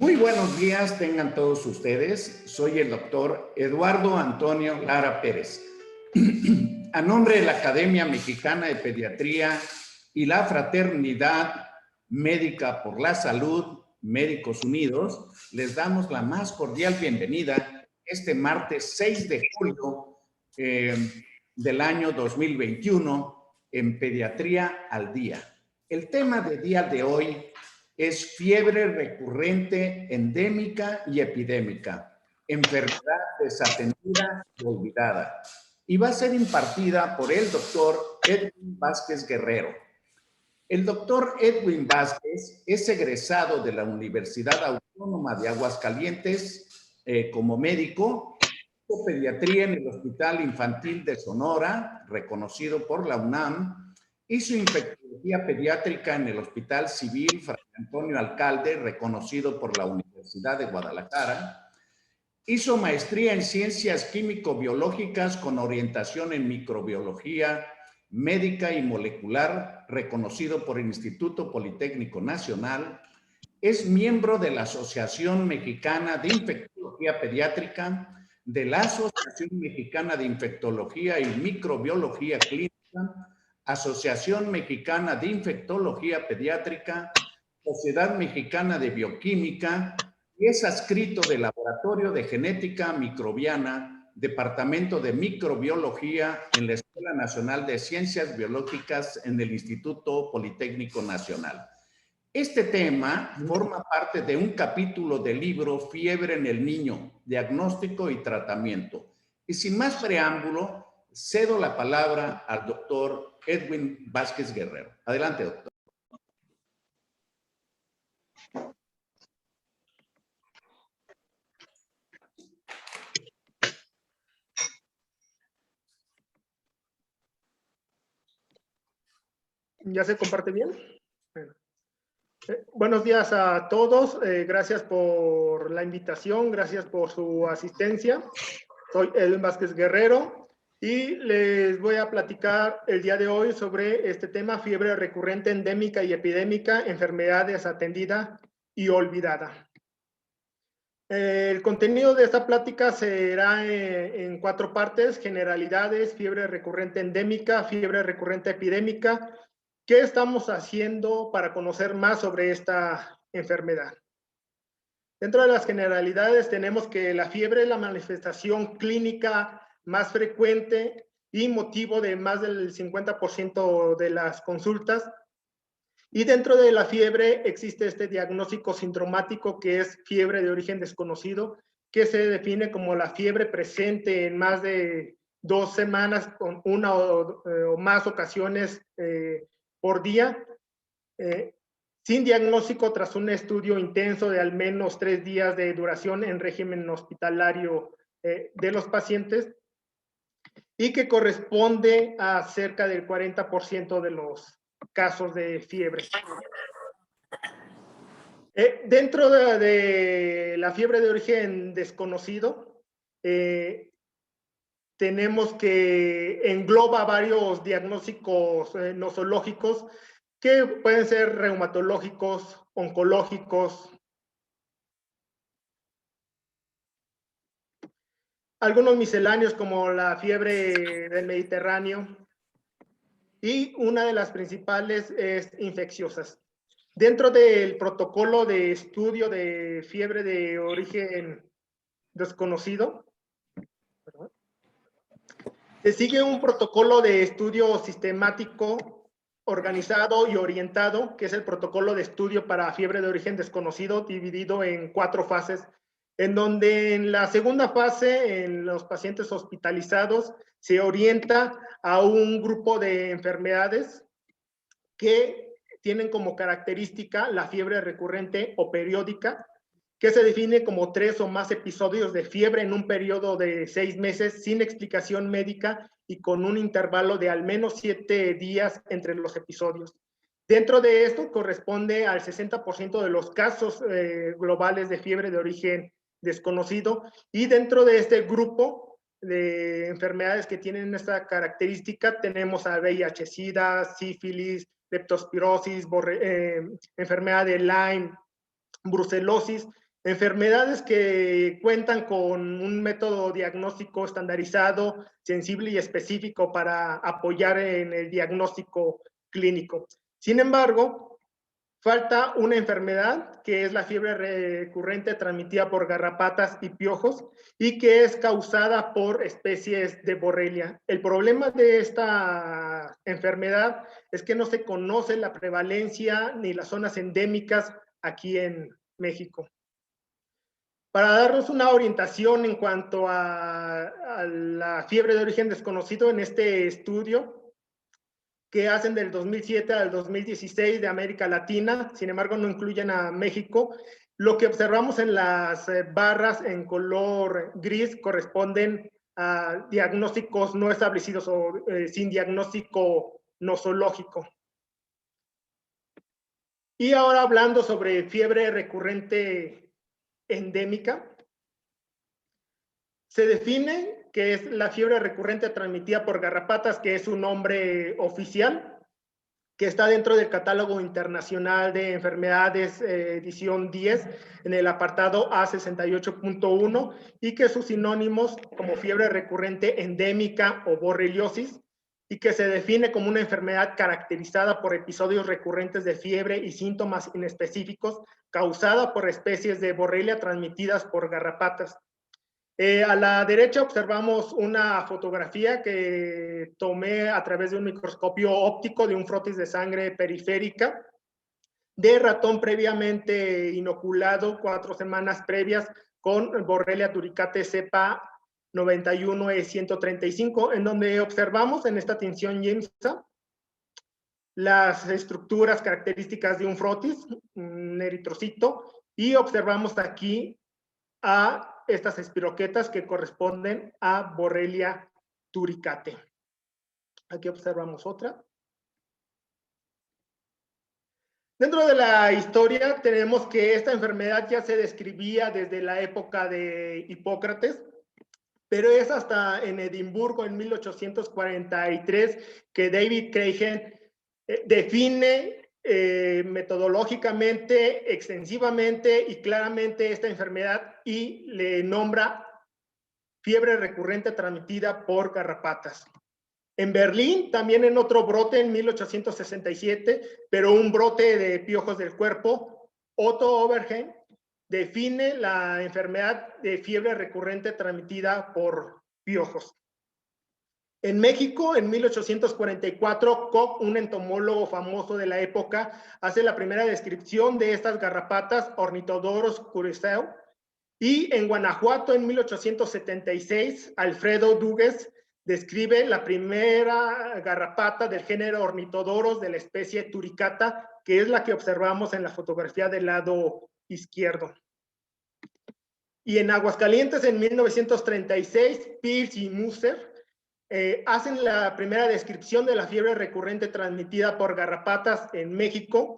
Muy buenos días tengan todos ustedes. Soy el doctor Eduardo Antonio Lara Pérez. A nombre de la Academia Mexicana de Pediatría y la Fraternidad Médica por la Salud, Médicos Unidos, les damos la más cordial bienvenida este martes 6 de julio del año 2021 en Pediatría al Día. El tema del día de hoy es fiebre recurrente endémica y epidémica, enfermedad desatendida y olvidada, y va a ser impartida por el doctor Edwin Vázquez Guerrero. El doctor Edwin Vázquez es egresado de la Universidad Autónoma de Aguascalientes como médico, hizo pediatría en el Hospital Infantil de Sonora, reconocido por la UNAM, hizo infectología pediátrica en el Hospital Civil Fray Antonio Alcalde, reconocido por la Universidad de Guadalajara, hizo maestría en ciencias químico-biológicas con orientación en microbiología médica y molecular, reconocido por el Instituto Politécnico Nacional, es miembro de la Asociación Mexicana de Infectología Pediátrica, de la Asociación Mexicana de Infectología y Microbiología Clínica, Asociación Mexicana de Infectología Pediátrica, Sociedad Mexicana de Bioquímica, y es adscrito del Laboratorio de Genética Microbiana, Departamento de Microbiología en la Escuela Nacional de Ciencias Biológicas en el Instituto Politécnico Nacional. Este tema forma parte de un capítulo del libro Fiebre en el Niño, Diagnóstico y Tratamiento. Y sin más preámbulo, cedo la palabra al doctor Edwin Vázquez Guerrero. Adelante, doctor. ¿Ya se comparte bien? Bueno. Buenos días a todos. Gracias por la invitación, gracias por su asistencia. Soy Edwin Vázquez Guerrero y les voy a platicar el día de hoy sobre este tema, fiebre recurrente endémica y epidémica, enfermedad desatendida y olvidada. El contenido de esta plática será en 4 partes: generalidades, fiebre recurrente endémica, fiebre recurrente epidémica. ¿Qué estamos haciendo para conocer más sobre esta enfermedad? Dentro de las generalidades tenemos que la fiebre es la manifestación clínica más frecuente y motivo de más del 50% de las consultas. Y dentro de la fiebre existe este diagnóstico sindromático que es fiebre de origen desconocido, que se define como la fiebre presente en más de 2 semanas con una o más ocasiones por día, sin diagnóstico tras un estudio intenso de al menos 3 días de duración en régimen hospitalario de los pacientes, y que corresponde a cerca del 40% de los casos de fiebre. Dentro de la fiebre de origen desconocido, tenemos que engloba varios diagnósticos nosológicos que pueden ser reumatológicos, oncológicos, algunos misceláneos como la fiebre del Mediterráneo, y una de las principales es infecciosas. Dentro del protocolo de estudio de fiebre de origen desconocido, se sigue un protocolo de estudio sistemático, organizado y orientado, que es el protocolo de estudio para fiebre de origen desconocido, dividido en 4 fases, en donde en la segunda fase, en los pacientes hospitalizados, se orienta a un grupo de enfermedades que tienen como característica la fiebre recurrente o periódica, que se define como 3 o más episodios de fiebre en un periodo de 6 meses sin explicación médica y con un intervalo de al menos 7 días entre los episodios. Dentro de esto corresponde al 60% de los casos globales de fiebre de origen desconocido, y dentro de este grupo de enfermedades que tienen esta característica tenemos a VIH, SIDA, sífilis, leptospirosis, enfermedad de Lyme, brucelosis, Enfermedades que cuentan con un método diagnóstico estandarizado, sensible y específico para apoyar en el diagnóstico clínico. Sin embargo, falta una enfermedad que es la fiebre recurrente transmitida por garrapatas y piojos y que es causada por especies de Borrelia. El problema de esta enfermedad es que no se conoce la prevalencia ni las zonas endémicas aquí en México. Para darnos una orientación en cuanto a la fiebre de origen desconocido en este estudio que hacen del 2007 al 2016 de América Latina, sin embargo no incluyen a México, lo que observamos en las barras en color gris corresponden a diagnósticos no establecidos o sin diagnóstico nosológico. Y ahora hablando sobre fiebre recurrente endémica, se define que es la fiebre recurrente transmitida por garrapatas, que es un nombre oficial, que está dentro del Catálogo Internacional de Enfermedades, edición 10, en el apartado A68.1, y que sus sinónimos como fiebre recurrente endémica o borreliosis, y que se define como una enfermedad caracterizada por episodios recurrentes de fiebre y síntomas inespecíficos causada por especies de Borrelia transmitidas por garrapatas. A la derecha observamos una fotografía que tomé a través de un microscopio óptico de un frotis de sangre periférica de ratón previamente inoculado 4 semanas previas con Borrelia turicate cepa 91E135, en donde observamos en esta tinción IMSA las estructuras características de un frotis, un eritrocito, y observamos aquí a estas espiroquetas que corresponden a Borrelia turicate. Aquí observamos otra. Dentro de la historia tenemos que esta enfermedad ya se describía desde la época de Hipócrates, pero es hasta en Edimburgo en 1843 que David Craigen define metodológicamente, extensivamente y claramente esta enfermedad y le nombra fiebre recurrente transmitida por garrapatas. En Berlín, también en otro brote en 1867, pero un brote de piojos del cuerpo, Otto Oberheim define la enfermedad de fiebre recurrente transmitida por piojos. En México, en 1844, Koch, un entomólogo famoso de la época, hace la primera descripción de estas garrapatas, Ornithodoros curassow. Y en Guanajuato, en 1876, Alfredo Dugues describe la primera garrapata del género Ornithodoros de la especie Turicata, que es la que observamos en la fotografía del lado izquierdo. Y en Aguascalientes, en 1936, Pierce y Musser hacen la primera descripción de la fiebre recurrente transmitida por garrapatas en México,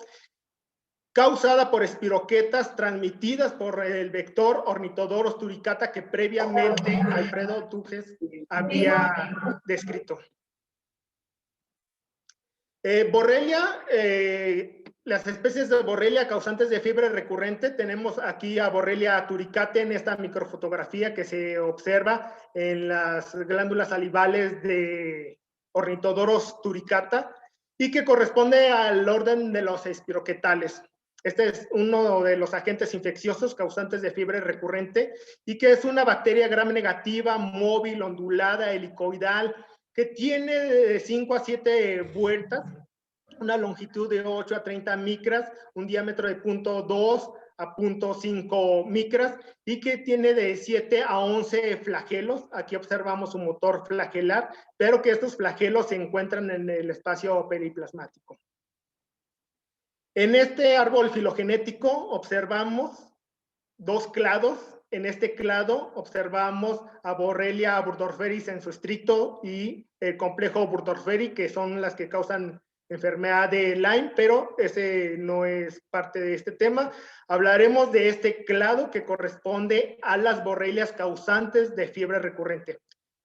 causada por espiroquetas transmitidas por el vector Ornithodoros turicata que previamente Alfredo Dugues había descrito. Borrelia, las especies de Borrelia causantes de fiebre recurrente, tenemos aquí a Borrelia turicate en esta microfotografía que se observa en las glándulas salivales de Ornithodoros turicata y que corresponde al orden de los espiroquetales. Este es uno de los agentes infecciosos causantes de fiebre recurrente y que es una bacteria gram negativa, móvil, ondulada, helicoidal, que tiene de 5 a 7 vueltas, una longitud de 8 a 30 micras, un diámetro de 0.2 a 0.5 micras y que tiene de 7 a 11 flagelos. Aquí observamos un motor flagelar, pero que estos flagelos se encuentran en el espacio periplasmático. En este árbol filogenético observamos 2 clados. En este clado observamos a Borrelia burgdorferi en su estricto y el complejo burgdorferi, que son las que causan enfermedad de Lyme, pero ese no es parte de este tema. Hablaremos de este clado que corresponde a las borrelias causantes de fiebre recurrente.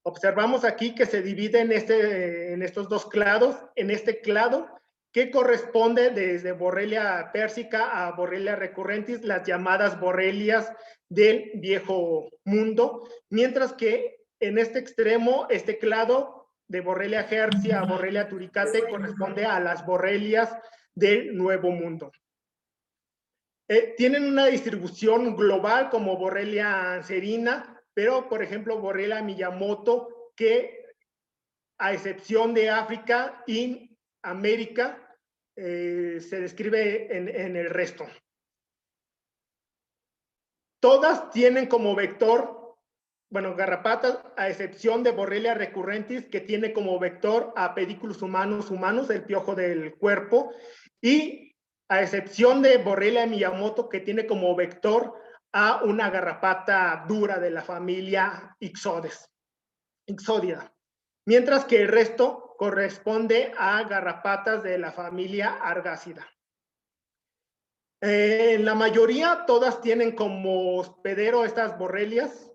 Observamos aquí que se divide en estos 2 clados. En este clado que corresponde desde Borrelia persica a Borrelia recurrentis, las llamadas borrelias del Viejo Mundo, mientras que en este extremo, este clado de Borrelia hercia a Borrelia turicate corresponde a las borrelias del Nuevo Mundo. Tienen una distribución global como Borrelia anserina, pero por ejemplo Borrelia Miyamoto, que a excepción de África y América, se describe en el resto. Todas tienen como vector, bueno, garrapatas, a excepción de Borrelia recurrentis, que tiene como vector a Pediculus humanus, el piojo del cuerpo, y a excepción de Borrelia Miyamoto, que tiene como vector a una garrapata dura de la familia Ixodia, mientras que el resto corresponde a garrapatas de la familia Argácida. La mayoría, todas tienen como hospedero estas borrelias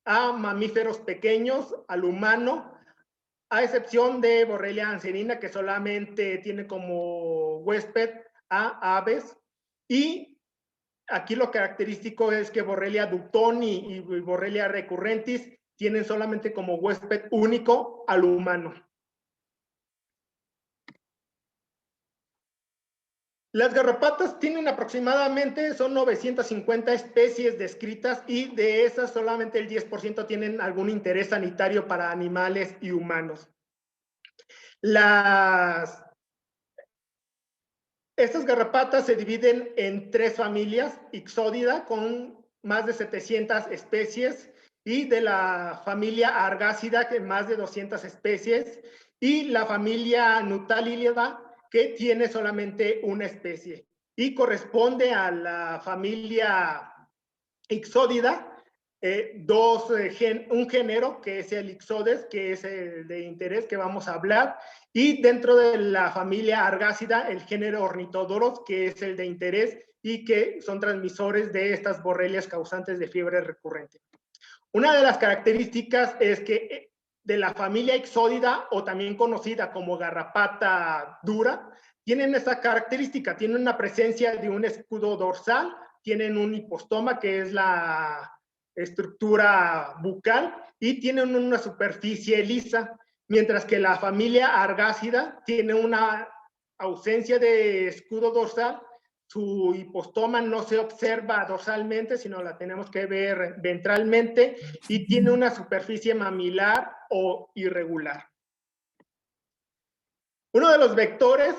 a mamíferos pequeños, al humano, a excepción de Borrelia anserina, que solamente tiene como huésped a aves. Y aquí lo característico es que Borrelia ductoni y Borrelia recurrentis tienen solamente como huésped único al humano. Las garrapatas tienen aproximadamente, son 950 especies descritas y de esas solamente el 10% tienen algún interés sanitario para animales y humanos. Estas garrapatas se dividen en 3 familias: Ixódida, con más de 700 especies, y de la familia Argácida, que más de 200 especies, y la familia Nutalilida, que tiene solamente una especie, y corresponde a la familia Ixódida, un género que es el Ixodes, que es el de interés que vamos a hablar, y dentro de la familia Argácida, el género Ornithodoros, que es el de interés y que son transmisores de estas borrelias causantes de fiebre recurrente. Una de las características es que de la familia Ixódida, o también conocida como garrapata dura, tienen esta característica, tienen una presencia de un escudo dorsal, tienen un hipostoma, que es la estructura bucal, y tienen una superficie lisa, mientras que la familia Argácida tiene una ausencia de escudo dorsal. Su hipostoma no se observa dorsalmente, sino la tenemos que ver ventralmente, y tiene una superficie mamilar o irregular. Uno de los vectores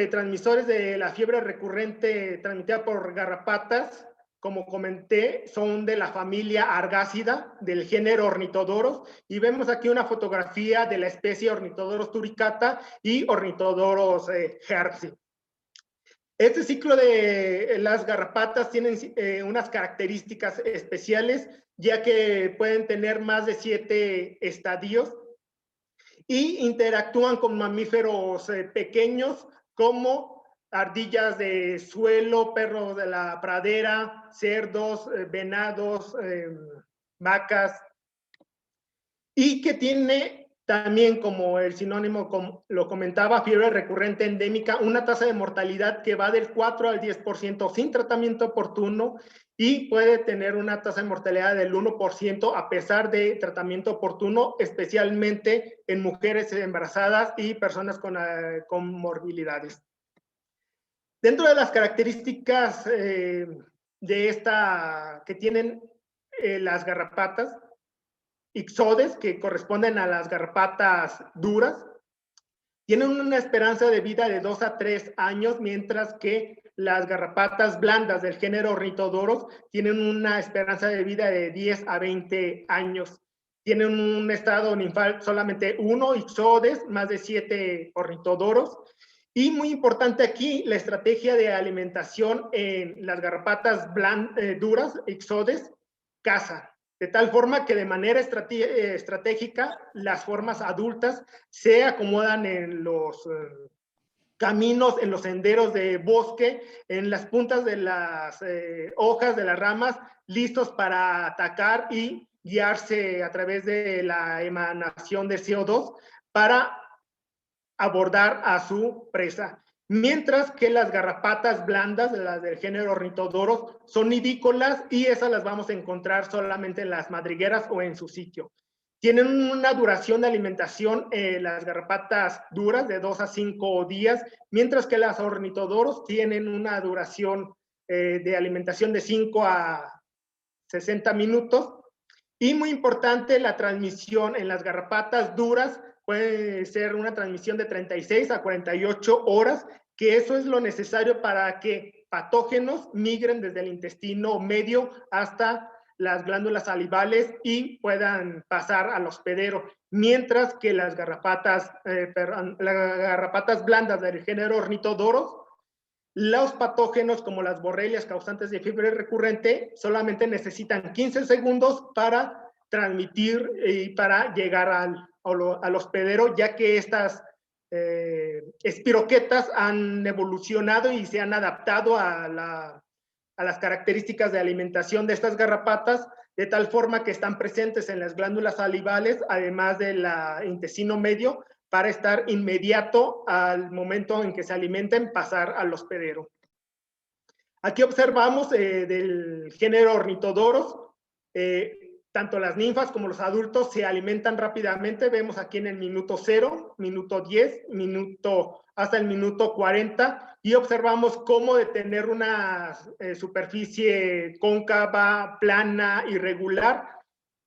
transmisores de la fiebre recurrente transmitida por garrapatas, como comenté, son de la familia Argácida, del género Ornithodoros, y vemos aquí una fotografía de la especie Ornithodoros turicata y Ornithodoros herzi. Este ciclo de las garrapatas tienen unas características especiales, ya que pueden tener más de 7 estadios y interactúan con mamíferos pequeños como ardillas de suelo, perros de la pradera, cerdos, venados, vacas, y que tiene también, como el sinónimo como lo comentaba, fiebre recurrente endémica, una tasa de mortalidad que va del 4 al 10% sin tratamiento oportuno, y puede tener una tasa de mortalidad del 1% a pesar de tratamiento oportuno, especialmente en mujeres embarazadas y personas con morbilidades. Dentro de las características de esta que tienen las garrapatas Ixodes, que corresponden a las garrapatas duras, tienen una esperanza de vida de 2 a 3 años, mientras que las garrapatas blandas del género Ornithodoros tienen una esperanza de vida de 10 a 20 años. Tienen un estado ninfal solamente 1 Ixodes, más de 7 Ornithodoros. Y muy importante aquí, la estrategia de alimentación en las garrapatas duras, Ixodes, caza. De tal forma que de manera estratégica las formas adultas se acomodan en los caminos, en los senderos de bosque, en las puntas de las hojas de las ramas, listos para atacar y guiarse a través de la emanación de CO2 para abordar a su presa. mientras que las garrapatas blandas, las del género Ornithodoros, son nidícolas y esas las vamos a encontrar solamente en las madrigueras o en su sitio. Tienen una duración de alimentación, las garrapatas duras, de 2 a 5 días, mientras que las Ornithodoros tienen una duración de alimentación de 5 a 60 minutos. Y muy importante, la transmisión en las garrapatas duras puede ser una transmisión de 36 a 48 horas, que eso es lo necesario para que patógenos migren desde el intestino medio hasta las glándulas salivales y puedan pasar al hospedero, mientras que las garrapatas blandas del género Ornithodoros, los patógenos como las borrelias causantes de fiebre recurrente solamente necesitan 15 segundos para transmitir y para llegar al hospedero, ya que estas espiroquetas han evolucionado y se han adaptado a las características de alimentación de estas garrapatas, de tal forma que están presentes en las glándulas salivales, además del intestino medio, para estar inmediato al momento en que se alimenten, pasar al hospedero. Aquí observamos del género Ornithodoros, tanto las ninfas como los adultos se alimentan rápidamente. Vemos aquí en el minuto 0, minuto 10, hasta el minuto 40, y observamos cómo de tener una superficie cóncava, plana, irregular,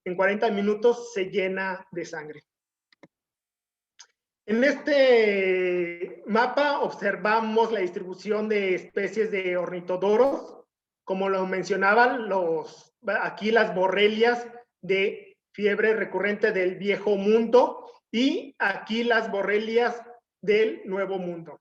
en 40 minutos se llena de sangre. En este mapa observamos la distribución de especies de ornitodoros, como lo mencionaban aquí las borrelias de fiebre recurrente del Viejo Mundo y aquí las borrelias del Nuevo Mundo.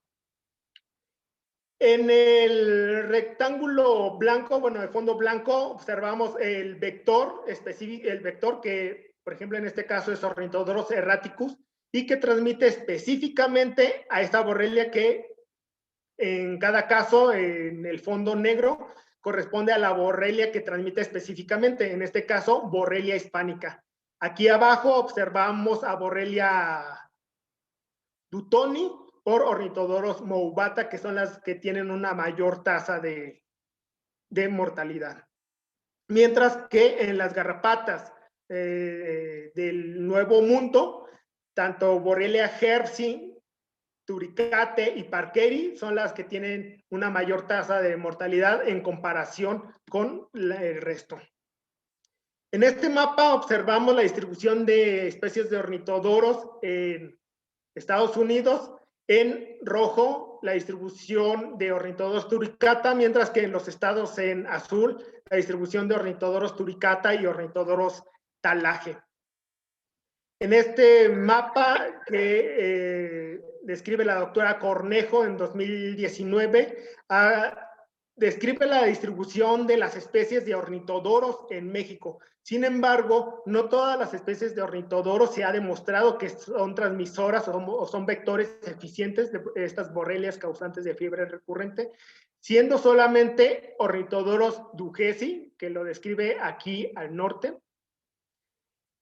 En el rectángulo blanco, bueno, de fondo blanco, observamos el vector específico, el vector que, por ejemplo, en este caso es Ornithodoros erraticus, y que transmite específicamente a esta borrelia que en cada caso, en el fondo negro, corresponde a la borrelia que transmite específicamente, en este caso, borrelia hispánica. Aquí abajo observamos a borrelia dutoni por Ornithodoros moubata, que son las que tienen una mayor tasa de mortalidad. Mientras que en las garrapatas del Nuevo Mundo, tanto borrelia herzi, turicate y parkeri son las que tienen una mayor tasa de mortalidad en comparación con el resto. En este mapa observamos la distribución de especies de ornitodoros en Estados Unidos. En rojo, la distribución de Ornithodoros turicata, mientras que en los estados en azul, la distribución de Ornithodoros turicata y Ornithodoros talaje. En este mapa que describe la doctora Cornejo en 2019, describe la distribución de las especies de ornitodoros en México. Sin embargo, no todas las especies de ornitodoros se ha demostrado que son transmisoras o son vectores eficientes de estas borrelias causantes de fiebre recurrente, siendo solamente Ornithodoros dugesi, que lo describe aquí al norte,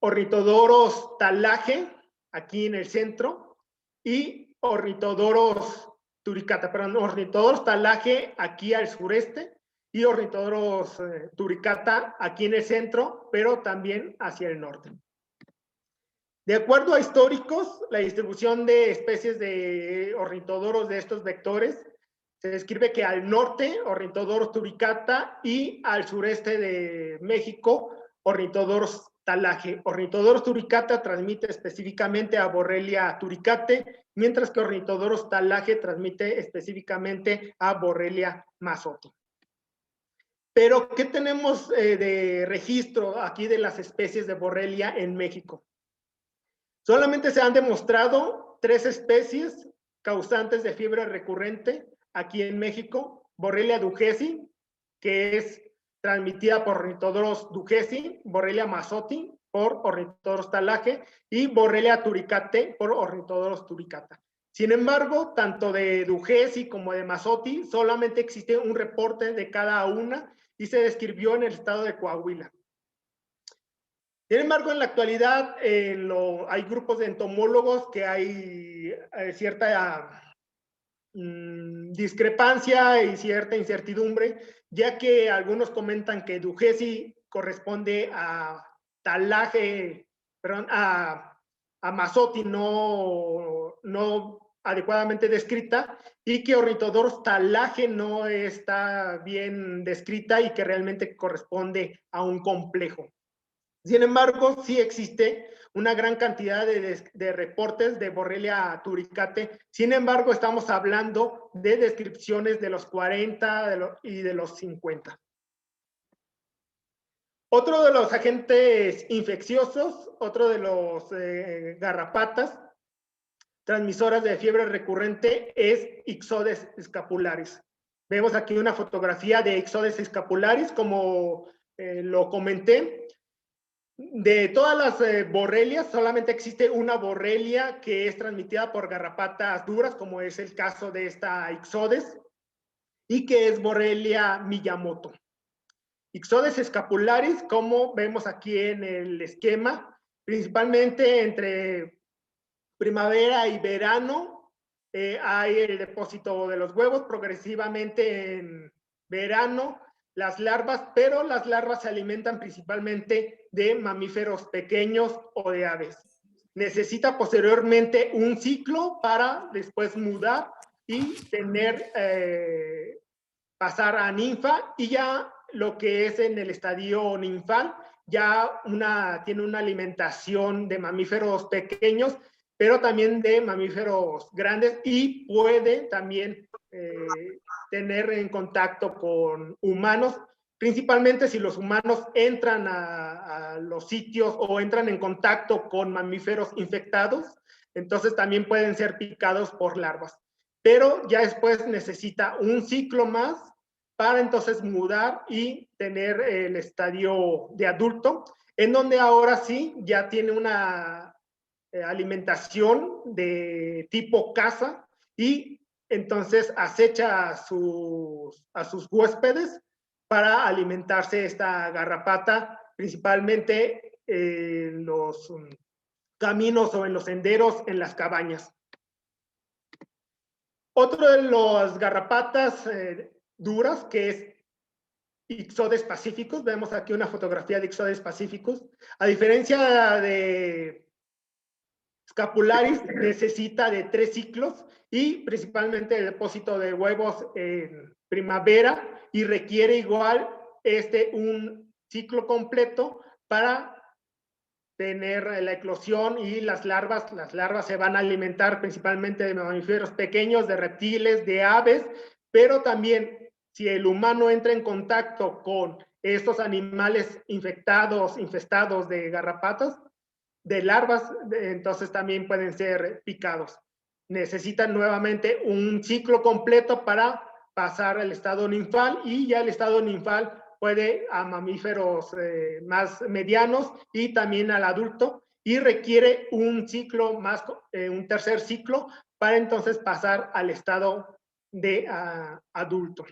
Ornithodoros talaje, aquí en el centro, y Ornithodoros turicata, perdón, Ornithodoros talaje aquí al sureste, y Ornithodoros turicata aquí en el centro, pero también hacia el norte. De acuerdo a históricos, la distribución de especies de ornitodoros de estos vectores se describe que al norte, Ornithodoros turicata, y al sureste de México, Ornithodoros talaje. Ornithodoros turicata transmite específicamente a Borrelia turicate, mientras que Ornithodoros talaje transmite específicamente a Borrelia masotti. Pero, ¿qué tenemos de registro aquí de las especies de Borrelia en México? Solamente se han demostrado 3 especies causantes de fiebre recurrente aquí en México. Borrelia dugesi, que es transmitida por Ornithodoros dugesi, Borrelia masotti por Ornithodoros talaje y Borrelia turicate por Ornithodoros turicata. Sin embargo, tanto de dugesi como de masotti solamente existe un reporte de cada una y se describió en el estado de Coahuila. Sin embargo, en la actualidad hay grupos de entomólogos que hay cierta discrepancia y cierta incertidumbre, ya que algunos comentan que Dugesi corresponde a talaje, perdón, a Mazotti no adecuadamente descrita, y que Ornithodorus talaje no está bien descrita y que realmente corresponde a un complejo. Sin embargo, sí existe una gran cantidad de reportes de Borrelia turicate. Sin embargo, estamos hablando de descripciones de los 40 y de los 50. Otro de los agentes infecciosos, otro de los garrapatas transmisoras de fiebre recurrente es Ixodes scapularis. Vemos aquí una fotografía de Ixodes scapularis, como lo comenté. De todas las borrelias, solamente existe una borrelia que es transmitida por garrapatas duras, como es el caso de esta Ixodes, y que es Borrelia Miyamoto. Ixodes scapularis, como vemos aquí en el esquema, principalmente entre primavera y verano, hay el depósito de los huevos, progresivamente en verano las larvas, pero las larvas se alimentan principalmente de mamíferos pequeños o de aves. Necesita posteriormente un ciclo para después mudar y pasar a ninfa, y ya lo que es en el estadio ninfal, ya tiene una alimentación de mamíferos pequeños, pero también de mamíferos grandes, y puede también tener en contacto con humanos, principalmente si los humanos entran a los sitios o entran en contacto con mamíferos infectados, entonces también pueden ser picados por larvas. Pero ya después necesita un ciclo más para entonces mudar y tener el estadio de adulto, en donde ahora sí ya tiene una alimentación de tipo caza, y entonces acecha a sus huéspedes para alimentarse esta garrapata, principalmente en los caminos o en los senderos, en las cabañas. Otro de los garrapatas duras, que es Ixodes pacificus. Vemos aquí una fotografía de Ixodes pacificus. A diferencia de Scapularis, necesita de 3 ciclos, y principalmente el depósito de huevos en primavera, y requiere igual un ciclo completo para tener la eclosión, y las larvas se van a alimentar principalmente de mamíferos pequeños, de reptiles, de aves, pero también si el humano entra en contacto con estos animales infestados de garrapatas, de larvas, entonces también pueden ser picados. Necesitan nuevamente un ciclo completo para pasar al estado ninfal, y ya el estado ninfal puede a mamíferos más medianos y también al adulto, y requiere un ciclo más, un tercer ciclo, para entonces pasar al estado de adulto.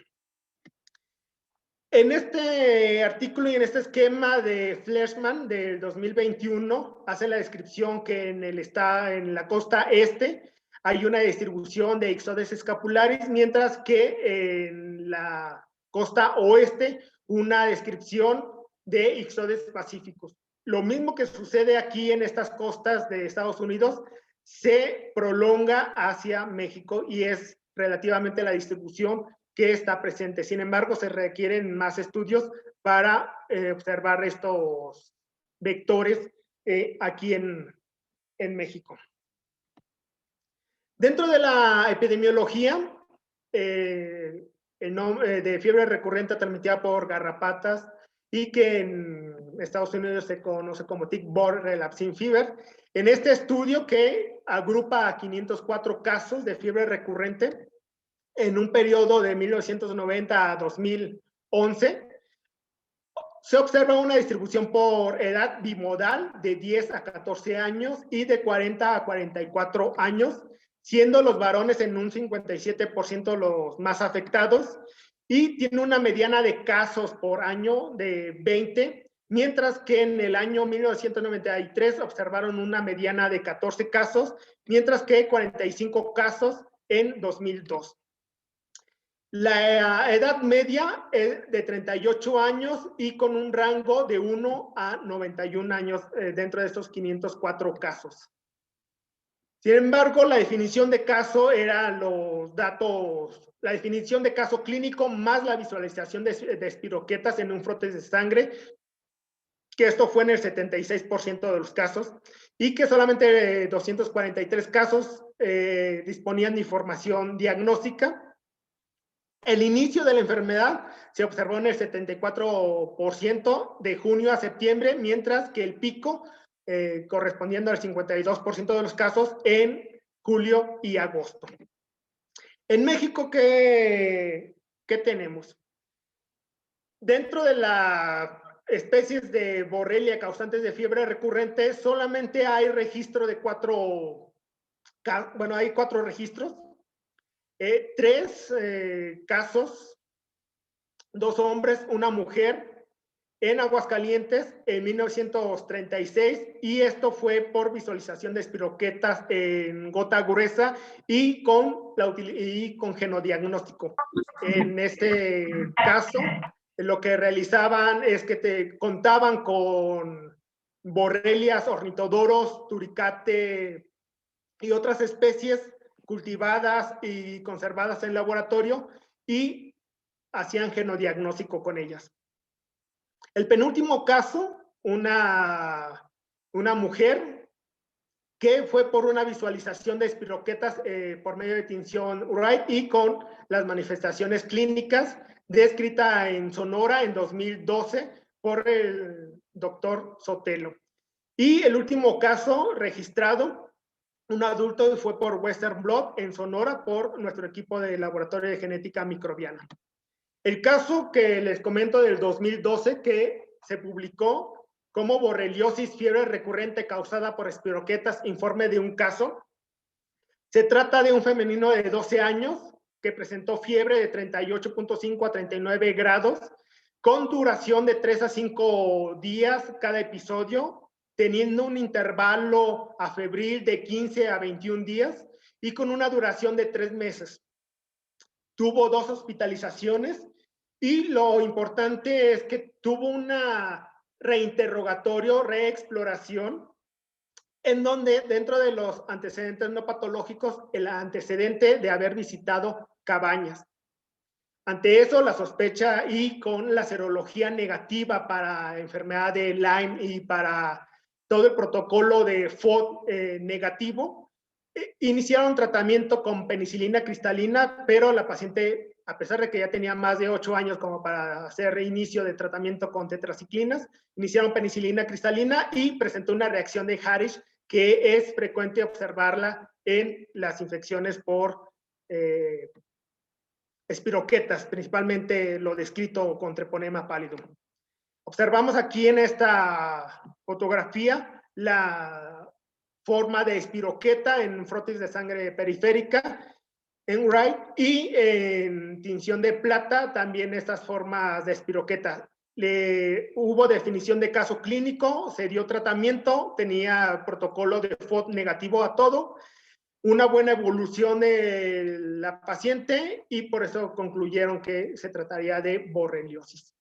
En este artículo y en este esquema de Fleischmann del 2021, hace la descripción que en la costa este hay una distribución de Ixodes scapularis, mientras que en la costa oeste una descripción de Ixodes pacificus. Lo mismo que sucede aquí en estas costas de Estados Unidos se prolonga hacia México, y es relativamente la distribución que está presente. Sin embargo, se requieren más estudios para observar estos vectores aquí en México. Dentro de la epidemiología de fiebre recurrente transmitida por garrapatas, y que en Estados Unidos se conoce como tick-borne relapsing fever, en este estudio, que agrupa a 504 casos de fiebre recurrente en un periodo de 1990 a 2011, se observa una distribución por edad bimodal de 10 a 14 años y de 40 a 44 años, siendo los varones en un 57% los más afectados, y tiene una mediana de casos por año de 20, mientras que en el año 1993 observaron una mediana de 14 casos, mientras que 45 casos en 2002. La edad media es de 38 años y con un rango de 1 a 91 años dentro de estos 504 casos. Sin embargo, la definición de caso era los datos, la definición de caso clínico más la visualización de espiroquetas en un frote de sangre, que esto fue en el 76% de los casos, y que solamente 243 casos disponían de información diagnóstica. El inicio de la enfermedad se observó en el 74% de junio a septiembre, mientras que el pico correspondiendo al 52% de los casos en julio y agosto. En México, ¿qué tenemos? Dentro de las especies de Borrelia causantes de fiebre recurrente, solamente hay registro de hay 4 registros. 3 casos, 2 hombres, una mujer, en Aguascalientes en 1936, y esto fue por visualización de espiroquetas en gota gruesa y con genodiagnóstico. En este caso, lo que realizaban es que contaban con Borrelias, ornitodoros, turicate y otras especies cultivadas y conservadas en laboratorio, y hacían genodiagnóstico con ellas. El penúltimo caso, una mujer que fue por una visualización de espiroquetas por medio de tinción Wright y con las manifestaciones clínicas descrita en Sonora en 2012 por el doctor Sotelo. Y el último caso registrado, un adulto, fue por Western Blot en Sonora por nuestro equipo de laboratorio de genética microbiana. El caso que les comento del 2012, que se publicó como borreliosis, fiebre recurrente causada por espiroquetas, informe de un caso. Se trata de un femenino de 12 años que presentó fiebre de 38.5 a 39 grados, con duración de 3 a 5 días cada episodio, teniendo un intervalo afebril de 15 a 21 días y con una duración de 3 meses. Tuvo 2 hospitalizaciones y lo importante es que tuvo una reinterrogatorio, reexploración, en donde dentro de los antecedentes no patológicos, el antecedente de haber visitado Cabañas. Ante eso, la sospecha y con la serología negativa para enfermedad de Lyme y para todo el protocolo de FOD negativo, iniciaron tratamiento con penicilina cristalina, pero la paciente, a pesar de que ya tenía más de 8 años como para hacer reinicio de tratamiento con tetraciclinas, iniciaron penicilina cristalina y presentó una reacción de Harris, que es frecuente observarla en las infecciones por espiroquetas, principalmente lo descrito con treponema pallidum. Observamos aquí en esta fotografía la forma de espiroqueta en frotis de sangre periférica en Wright, y en tinción de plata también estas formas de espiroqueta. Hubo definición de caso clínico, se dio tratamiento, tenía protocolo de FOD negativo a todo, una buena evolución de la paciente, y por eso concluyeron que se trataría de borreliosis.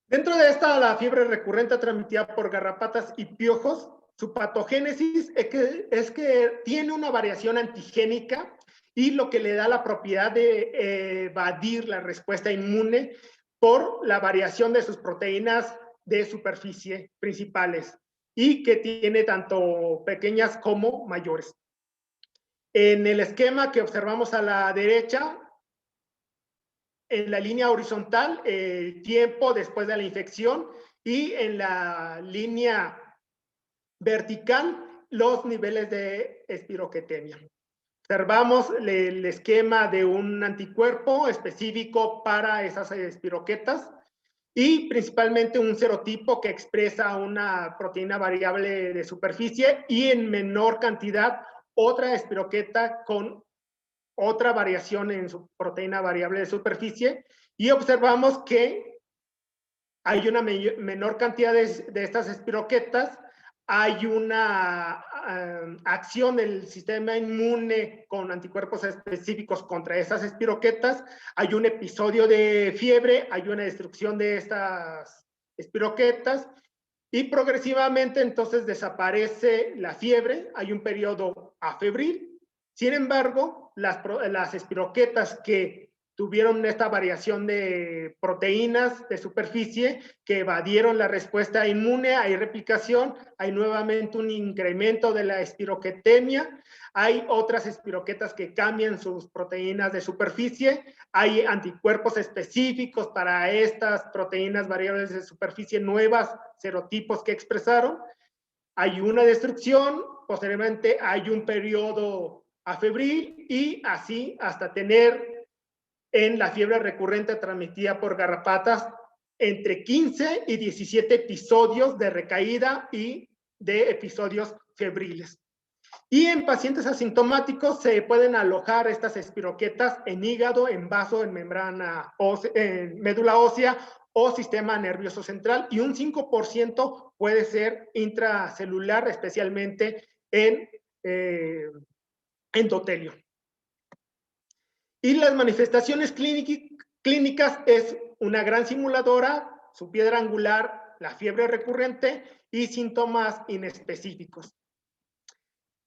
Dentro de esta, la fiebre recurrente transmitida por garrapatas y piojos, su patogénesis es que tiene una variación antigénica, y lo que le da la propiedad de evadir la respuesta inmune por la variación de sus proteínas de superficie principales, y que tiene tanto pequeñas como mayores. En el esquema que observamos a la derecha, en la línea horizontal, el tiempo después de la infección, y en la línea vertical, los niveles de espiroquetemia. Observamos el esquema de un anticuerpo específico para esas espiroquetas, y principalmente un serotipo que expresa una proteína variable de superficie, y en menor cantidad otra espiroqueta con otra variación en su proteína variable de superficie, y observamos que hay una menor cantidad de estas espiroquetas hay una acción del sistema inmune con anticuerpos específicos contra esas espiroquetas, hay un episodio de fiebre, hay una destrucción de estas espiroquetas y progresivamente entonces desaparece la fiebre, hay un periodo afebril. Sin embargo, las espiroquetas que tuvieron esta variación de proteínas de superficie que evadieron la respuesta inmune, hay replicación, hay nuevamente un incremento de la espiroquetemia, hay otras espiroquetas que cambian sus proteínas de superficie, hay anticuerpos específicos para estas proteínas variables de superficie nuevas, serotipos que expresaron, hay una destrucción, posteriormente hay un periodo afebril y así hasta tener en la fiebre recurrente transmitida por garrapatas entre 15 y 17 episodios de recaída y de episodios febriles. Y en pacientes asintomáticos se pueden alojar estas espiroquetas en hígado, en vaso, en membrana, en médula ósea o sistema nervioso central, y un 5% puede ser intracelular, especialmente en endotelio. Y las manifestaciones clínicas es una gran simuladora, su piedra angular, la fiebre recurrente y síntomas inespecíficos.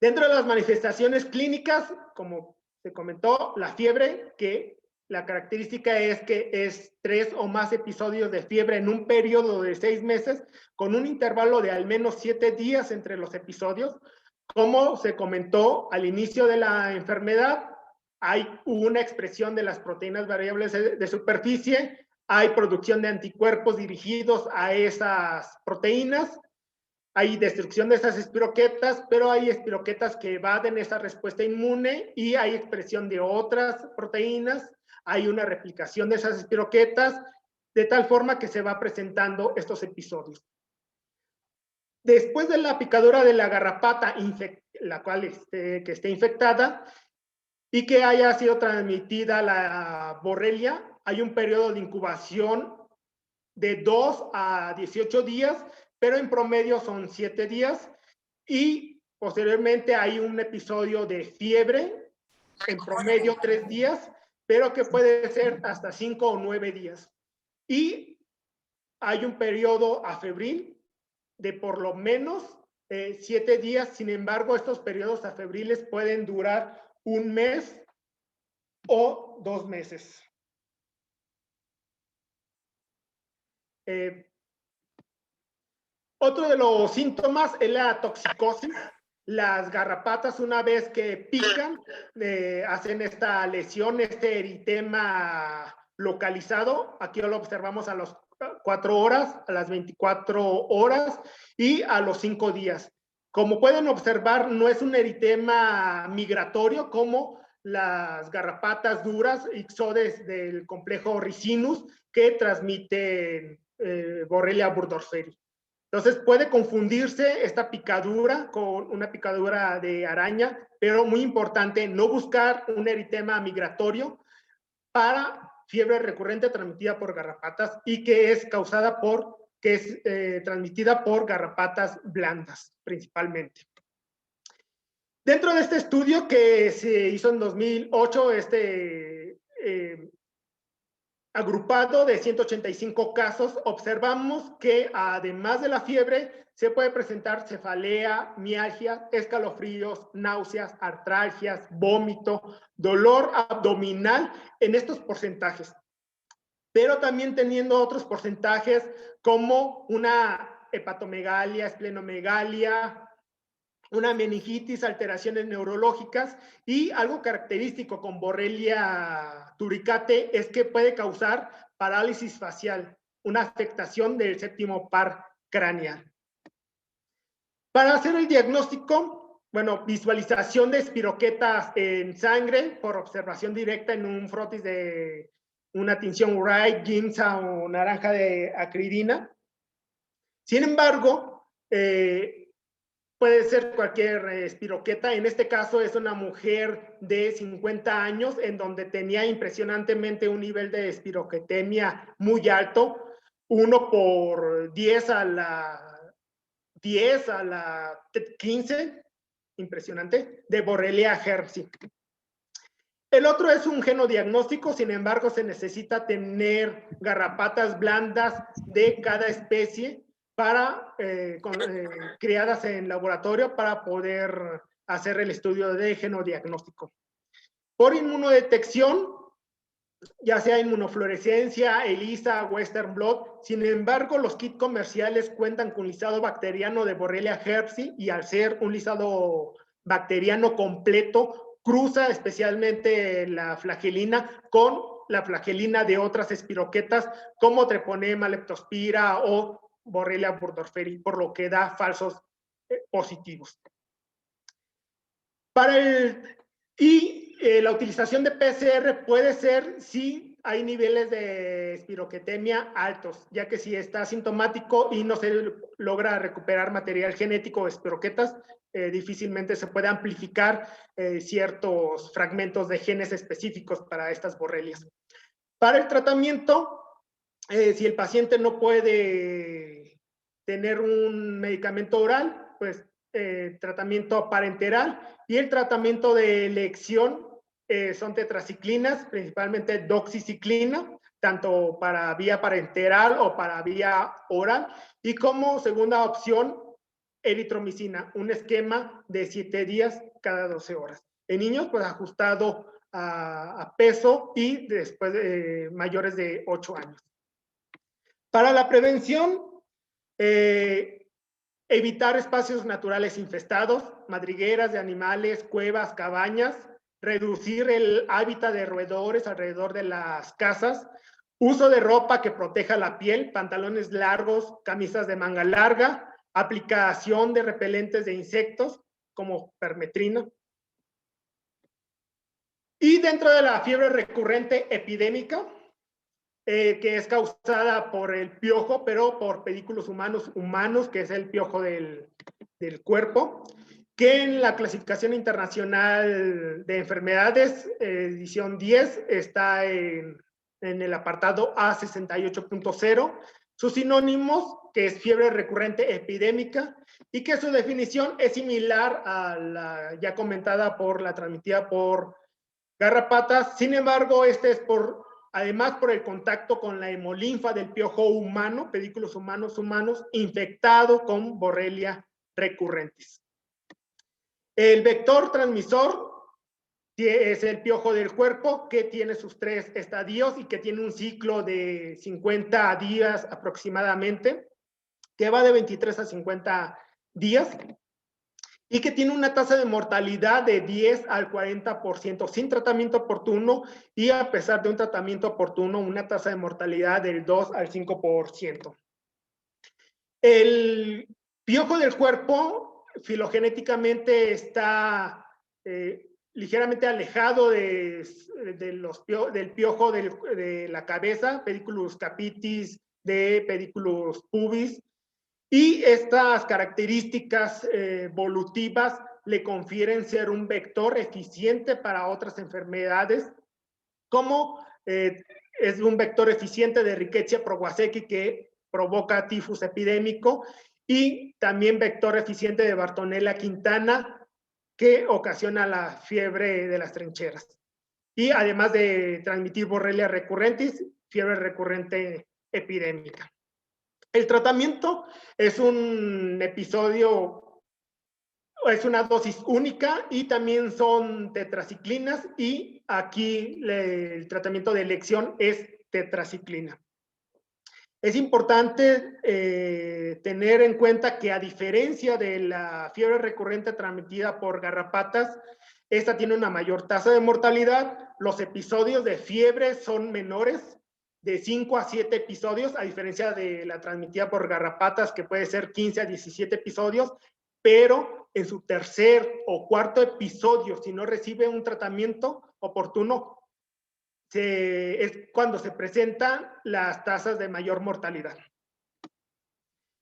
Dentro de las manifestaciones clínicas, como se comentó, la fiebre, que la característica es que es 3 o más episodios de fiebre en un periodo de 6 meses, con un intervalo de al menos 7 días entre los episodios. Como se comentó al inicio de la enfermedad, hay una expresión de las proteínas variables de superficie, hay producción de anticuerpos dirigidos a esas proteínas, hay destrucción de esas espiroquetas, pero hay espiroquetas que evaden esa respuesta inmune y hay expresión de otras proteínas, hay una replicación de esas espiroquetas, de tal forma que se va presentando estos episodios. Después de la picadura de la garrapata, la cual que esté infectada, y que haya sido transmitida la borrelia, hay un periodo de incubación de 2 a 18 días, pero en promedio son 7 días, y posteriormente hay un episodio de fiebre, en promedio 3 días, pero que puede ser hasta 5 o 9 días. Y hay un periodo afebril de por lo menos 7 días, sin embargo, estos periodos afebriles pueden durar un mes o 2 meses. Otro de los síntomas es la toxicosis. Las garrapatas, una vez que pican, hacen esta lesión, este eritema localizado. Aquí lo observamos a las 4 horas, a las 24 horas y a los 5 días. Como pueden observar, no es un eritema migratorio como las garrapatas duras, ixodes del complejo Ricinus, que transmiten Borrelia burgdorferi. Entonces puede confundirse esta picadura con una picadura de araña, pero muy importante no buscar un eritema migratorio para fiebre recurrente transmitida por garrapatas y que es causada por, transmitida por garrapatas blandas principalmente. Dentro de este estudio que se hizo en 2008, agrupado de 185 casos, observamos que además de la fiebre se puede presentar cefalea, mialgia, escalofríos, náuseas, artralgias, vómito, dolor abdominal en estos porcentajes, pero también teniendo otros porcentajes como una hepatomegalia, esplenomegalia, una meningitis, alteraciones neurológicas, y algo característico con Borrelia turicate es que puede causar parálisis facial, una afectación del séptimo par craneal. Para hacer el diagnóstico, bueno, visualización de espiroquetas en sangre por observación directa en un frotis de una tinción Wright, Ginza o naranja de acridina. Sin embargo, puede ser cualquier espiroqueta. En este caso es una mujer de 50 años en donde tenía impresionantemente un nivel de espiroquetemia muy alto, 1 por 10 a la 10 a la 15, impresionante, de Borrelia herpesi. El otro es un genodiagnóstico, sin embargo, se necesita tener garrapatas blandas de cada especie criadas en laboratorio para poder hacer el estudio de genodiagnóstico. Por inmunodetección, ya sea inmunofluorescencia, ELISA, Western blot, sin embargo, los kits comerciales cuentan con lisado bacteriano de Borrelia herpesi y al ser un lisado bacteriano completo, cruza especialmente la flagelina con la flagelina de otras espiroquetas como Treponema, Leptospira o Borrelia burgdorferi, por lo que da falsos positivos. La utilización de PCR puede ser si hay niveles de espiroquetemia altos, ya que si está asintomático y no se logra recuperar material genético o espiroquetas, difícilmente se puede amplificar ciertos fragmentos de genes específicos para estas borrelias. Para el tratamiento, si el paciente no puede tener un medicamento oral, pues tratamiento parenteral, y el tratamiento de elección son tetraciclinas, principalmente doxiciclina, tanto para vía parenteral o para vía oral, y como segunda opción, eritromicina, un esquema de 7 días cada 12 horas. En niños, pues ajustado a peso y después mayores de 8 años. Para la prevención, evitar espacios naturales infestados, madrigueras de animales, cuevas, cabañas, reducir el hábitat de roedores alrededor de las casas, uso de ropa que proteja la piel, pantalones largos, camisas de manga larga, aplicación de repelentes de insectos como permetrina. Y dentro de la fiebre recurrente epidémica, que es causada por el piojo, pero por pedículos humanos, que es el piojo del cuerpo, que en la clasificación internacional de enfermedades, edición 10, está en el apartado A68.0, sus sinónimos, que es fiebre recurrente epidémica, y que su definición es similar a la ya comentada la transmitida por garrapatas. Sin embargo, este es además por el contacto con la hemolinfa del piojo humano, pedículos humanos, infectado con Borrelia recurrentis. El vector transmisor es el piojo del cuerpo, que tiene sus 3 estadios y que tiene un ciclo de 50 días aproximadamente, que va de 23 a 50 días, y que tiene una tasa de mortalidad de 10 al 40% sin tratamiento oportuno, y a pesar de un tratamiento oportuno, una tasa de mortalidad del 2 al 5%. El piojo del cuerpo filogenéticamente está ligeramente alejado del piojo de la cabeza, Pediculus capitis, de Pediculus pubis, y estas características evolutivas le confieren ser un vector eficiente para otras enfermedades, como es un vector eficiente de Rickettsia prowazekii, que provoca tifus epidémico, y también vector eficiente de Bartonella quintana, que ocasiona la fiebre de las trincheras. Y además de transmitir Borrelia recurrentis, fiebre recurrente epidémica. El tratamiento es un episodio, es una dosis única, y también son tetraciclinas, y aquí el tratamiento de elección es tetraciclina. Es importante tener en cuenta que, a diferencia de la fiebre recurrente transmitida por garrapatas, esta tiene una mayor tasa de mortalidad. Los episodios de fiebre son menores, de 5 a 7 episodios, a diferencia de la transmitida por garrapatas, que puede ser 15 a 17 episodios, pero en su tercer o cuarto episodio, si no recibe un tratamiento oportuno, es cuando se presentan las tasas de mayor mortalidad.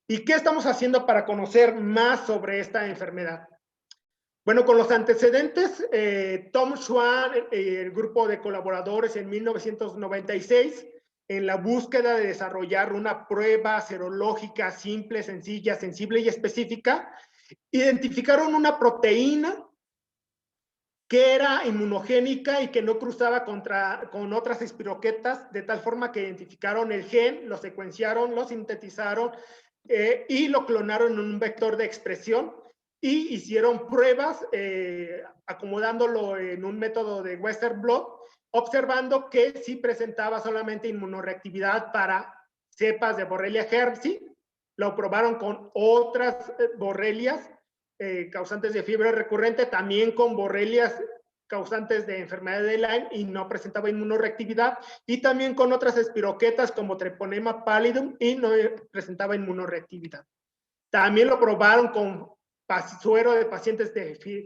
¿Y qué estamos haciendo para conocer más sobre esta enfermedad? Bueno, con los antecedentes, Tom Schwann, el grupo de colaboradores, en 1996, en la búsqueda de desarrollar una prueba serológica simple, sencilla, sensible y específica, identificaron una proteína que era inmunogénica y que no cruzaba con otras espiroquetas, de tal forma que identificaron el gen, lo secuenciaron, lo sintetizaron y lo clonaron en un vector de expresión y hicieron pruebas acomodándolo en un método de Western blot, observando que sí presentaba solamente inmunoreactividad para cepas de Borrelia herpesi. Lo probaron con otras borrelias causantes de fiebre recurrente, también con borrelias causantes de enfermedad de Lyme y no presentaba inmunoreactividad, y también con otras espiroquetas como Treponema pallidum y no presentaba inmunoreactividad. También lo probaron con suero de pacientes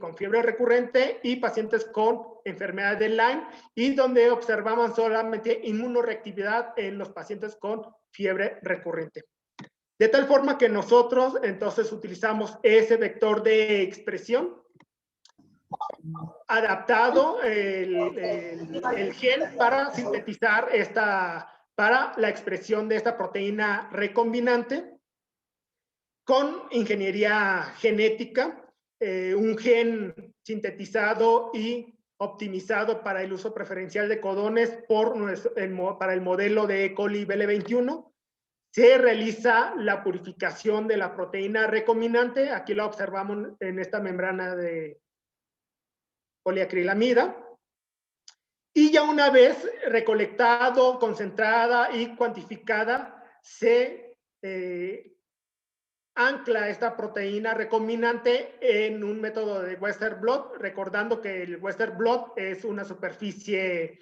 con fiebre recurrente y pacientes con enfermedad de Lyme, y donde observaban solamente inmunoreactividad en los pacientes con fiebre recurrente. De tal forma que nosotros entonces utilizamos ese vector de expresión adaptado el gen para sintetizar para la expresión de esta proteína recombinante con ingeniería genética, un gen sintetizado y optimizado para el uso preferencial de codones para el modelo de E. coli BL21. Se realiza la purificación de la proteína recombinante, aquí la observamos en esta membrana de poliacrilamida, y ya una vez recolectado, concentrada y cuantificada, se ancla esta proteína recombinante en un método de Western blot, recordando que el Western blot es una superficie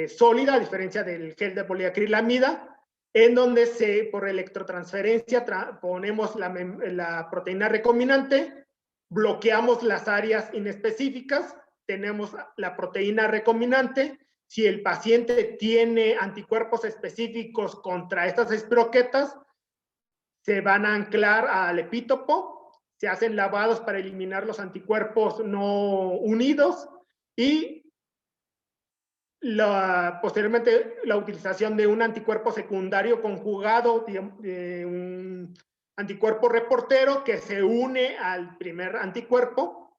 sólida, a diferencia del gel de poliacrilamida, en donde por electrotransferencia ponemos la proteína recombinante, bloqueamos las áreas inespecíficas, tenemos la proteína recombinante. Si el paciente tiene anticuerpos específicos contra estas espiroquetas, se van a anclar al epítopo, se hacen lavados para eliminar los anticuerpos no unidos y posteriormente la utilización de un anticuerpo secundario conjugado, un anticuerpo reportero que se une al primer anticuerpo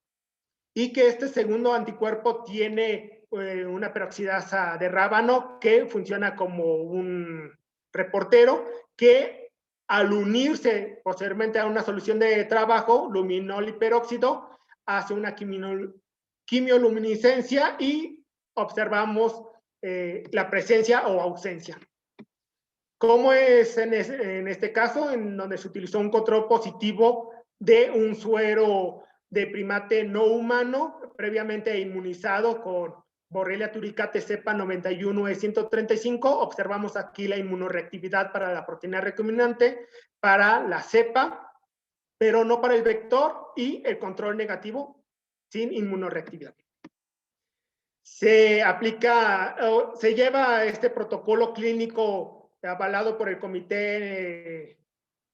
y que este segundo anticuerpo tiene una peroxidasa de rábano que funciona como un reportero que al unirse posteriormente a una solución de trabajo, luminol y peróxido, hace una quimioluminiscencia y observamos la presencia o ausencia. ¿Cómo es en este caso? En donde se utilizó un control positivo de un suero de primate no humano, previamente inmunizado con Borrelia turicate cepa 91E135. Observamos aquí la inmunoreactividad para la proteína recombinante, para la cepa, pero no para el vector, y el control negativo sin inmunoreactividad. Se lleva este protocolo clínico avalado por el Comité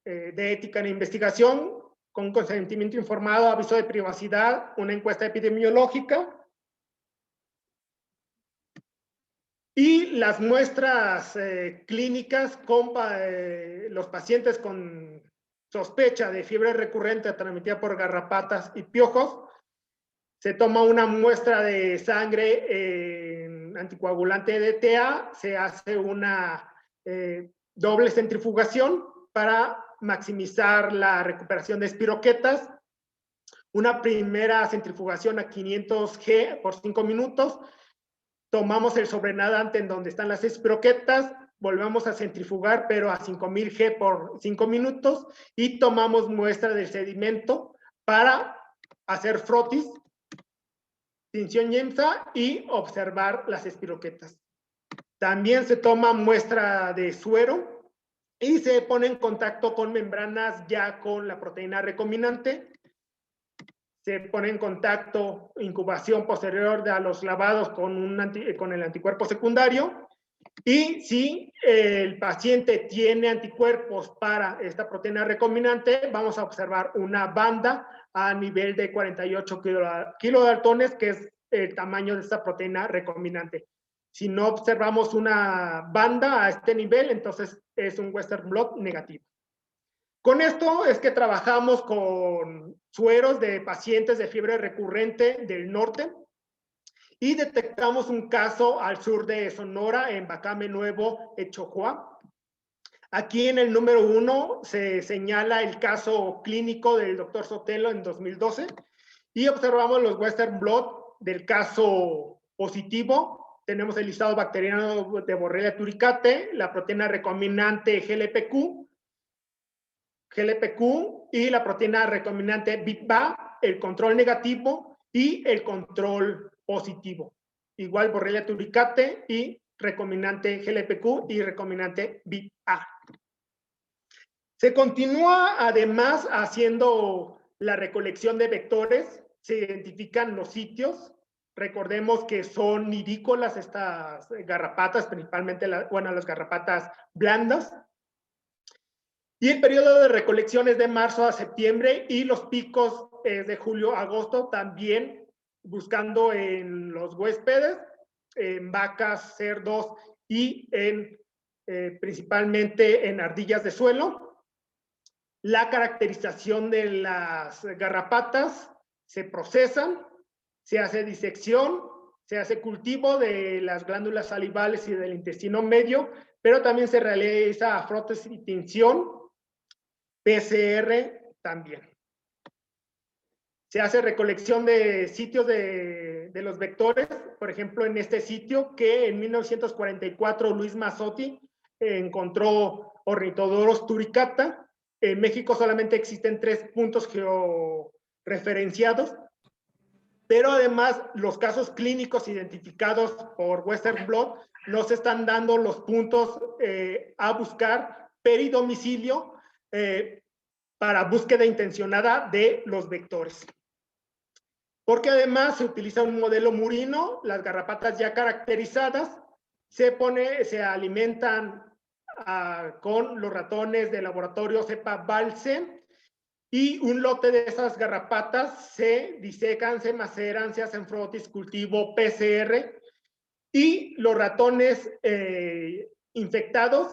de Ética en Investigación, con consentimiento informado, aviso de privacidad, una encuesta epidemiológica, y las muestras clínicas con los pacientes con sospecha de fiebre recurrente transmitida por garrapatas y piojos. Se toma una muestra de sangre anticoagulante DTA, se hace una doble centrifugación para maximizar la recuperación de espiroquetas, una primera centrifugación a 500 G por 5 minutos, tomamos el sobrenadante en donde están las espiroquetas, volvemos a centrifugar pero a 5000 G por 5 minutos y tomamos muestra del sedimento para hacer frotis, tinción YEMSA y observar las espiroquetas. También se toma muestra de suero y se pone en contacto con membranas ya con la proteína recombinante. Se pone en contacto, incubación posterior a los lavados con el anticuerpo secundario. Y si el paciente tiene anticuerpos para esta proteína recombinante, vamos a observar una banda a nivel de 48 kilodaltones, que es el tamaño de esta proteína recombinante. Si no observamos una banda a este nivel, entonces es un Western blot negativo. Con esto es que trabajamos con sueros de pacientes de fiebre recurrente del norte y detectamos un caso al sur de Sonora, en Bacame Nuevo, Echojoa. Aquí en el número 1 se señala el caso clínico del doctor Sotelo en 2012 y observamos los Western blot del caso positivo. Tenemos el listado bacteriano de Borrelia turicate, la proteína recombinante GLPQ y la proteína recombinante BIPA, el control negativo y el control positivo. Igual Borrelia turicate y recombinante GLPQ y recombinante BIPA. Se continúa además haciendo la recolección de vectores, se identifican los sitios. Recordemos que son nidícolas estas garrapatas, principalmente las garrapatas blandas. Y el periodo de recolección es de marzo a septiembre y los picos es de julio a agosto, también buscando en los huéspedes, en vacas, cerdos y principalmente en ardillas de suelo. La caracterización de las garrapatas se procesan, se hace disección, se hace cultivo de las glándulas salivales y del intestino medio, pero también se realiza afrótesis y tinción, PCR también. Se hace recolección de sitios de los vectores, por ejemplo, en este sitio que en 1944 Luis Mazzotti encontró Ornithodoros turicata. En México solamente existen 3 puntos georreferenciados, pero además los casos clínicos identificados por Western blot nos están dando los puntos a buscar peridomicilio para búsqueda intencionada de los vectores. Porque además se utiliza un modelo murino, las garrapatas ya caracterizadas, se alimentan con los ratones de laboratorio cepa Valse y un lote de esas garrapatas se disecan, se maceran, se hacen frotis, cultivo, PCR y los ratones infectados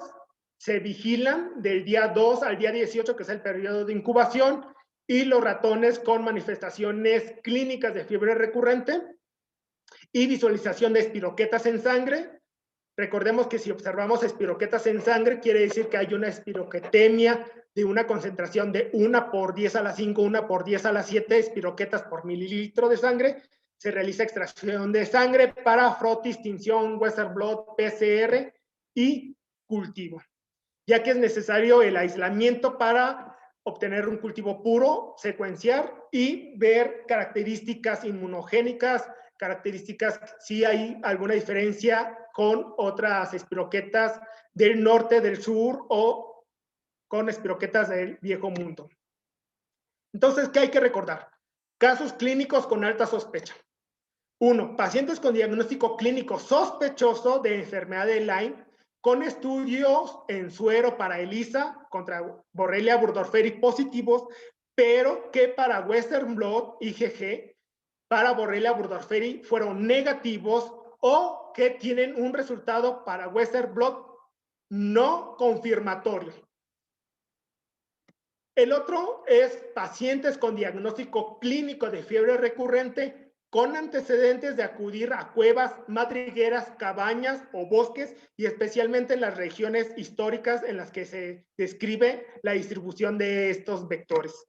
se vigilan del día 2 al día 18, que es el periodo de incubación, y los ratones con manifestaciones clínicas de fiebre recurrente y visualización de espiroquetas en sangre. Recordemos que si observamos espiroquetas en sangre, quiere decir que hay una espiroquetemia de una concentración de 1 por 10 a la 5, 1 por 10 a la 7 espiroquetas por mililitro de sangre. Se realiza extracción de sangre para frotis, tinción, Western blot, PCR y cultivo, ya que es necesario el aislamiento para obtener un cultivo puro, secuenciar y ver características inmunogénicas, características si hay alguna diferencia con otras espiroquetas del norte, del sur o con espiroquetas del viejo mundo. Entonces, ¿qué hay que recordar? Casos clínicos con alta sospecha. 1. Pacientes con diagnóstico clínico sospechoso de enfermedad de Lyme con estudios en suero para ELISA contra Borrelia burgdorferi positivos, pero que para Western blot, IgG, para Borrelia burgdorferi fueron negativos o que tienen un resultado para Western blot no confirmatorio. El otro es pacientes con diagnóstico clínico de fiebre recurrente con antecedentes de acudir a cuevas, madrigueras, cabañas o bosques y especialmente en las regiones históricas en las que se describe la distribución de estos vectores,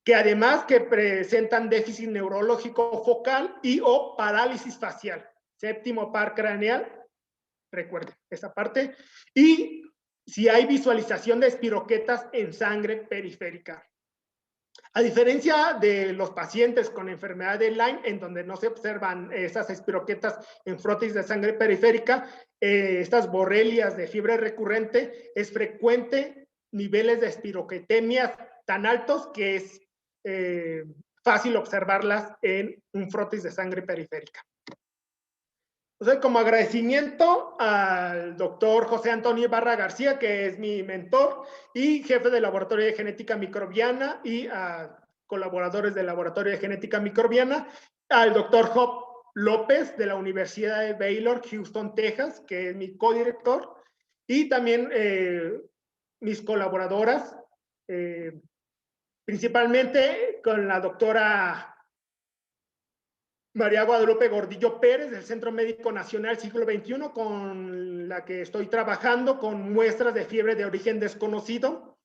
que además que presentan déficit neurológico focal y o parálisis facial, séptimo par craneal, recuerden esa parte, y si hay visualización de espiroquetas en sangre periférica. A diferencia de los pacientes con enfermedad de Lyme, en donde no se observan esas espiroquetas en frotis de sangre periférica, estas borrelias de fiebre recurrente, es frecuente niveles de espiroquetemias tan altos que es fácil observarlas en un frotis de sangre periférica. Entonces, como agradecimiento al doctor José Antonio Ibarra García, que es mi mentor y jefe del Laboratorio de Genética Microbiana y a colaboradores del Laboratorio de Genética Microbiana, al doctor Job López de la Universidad de Baylor, Houston, Texas, que es mi codirector, y también mis colaboradoras, principalmente con la doctora María Guadalupe Gordillo Pérez, del Centro Médico Nacional Siglo XXI, con la que estoy trabajando con muestras de fiebre de origen desconocido.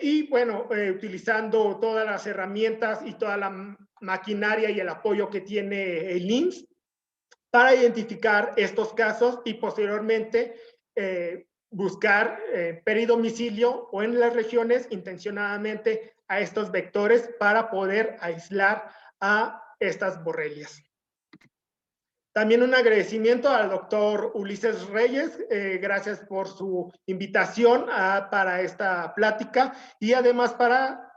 Y bueno, utilizando todas las herramientas y toda la maquinaria y el apoyo que tiene el IMSS para identificar estos casos y posteriormente buscar peridomicilio o en las regiones intencionadamente a estos vectores para poder aislar a estas borrelias. También un agradecimiento al doctor Ulises Reyes, gracias por su invitación para esta plática y además para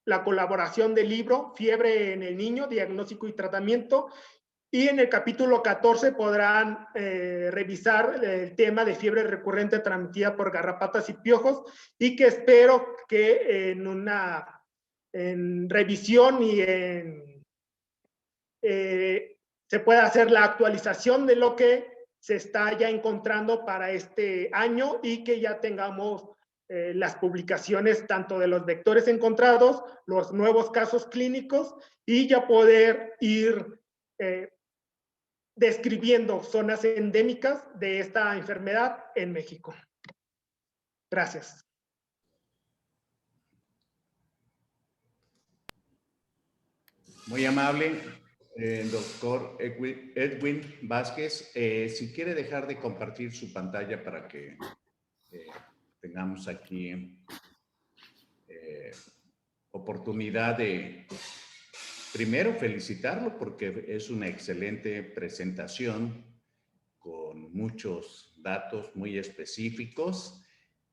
la colaboración del libro Fiebre en el Niño, Diagnóstico y Tratamiento. Y en el capítulo 14 podrán revisar el tema de fiebre recurrente transmitida por garrapatas y piojos, y que espero que en revisión y se pueda hacer la actualización de lo que se está ya encontrando para este año y que ya tengamos las publicaciones tanto de los vectores encontrados, los nuevos casos clínicos y ya poder ir describiendo zonas endémicas de esta enfermedad en México. Gracias. Muy amable, doctor Edwin Vázquez. Si quiere dejar de compartir su pantalla para que tengamos aquí oportunidad de, primero, felicitarlo porque es una excelente presentación con muchos datos muy específicos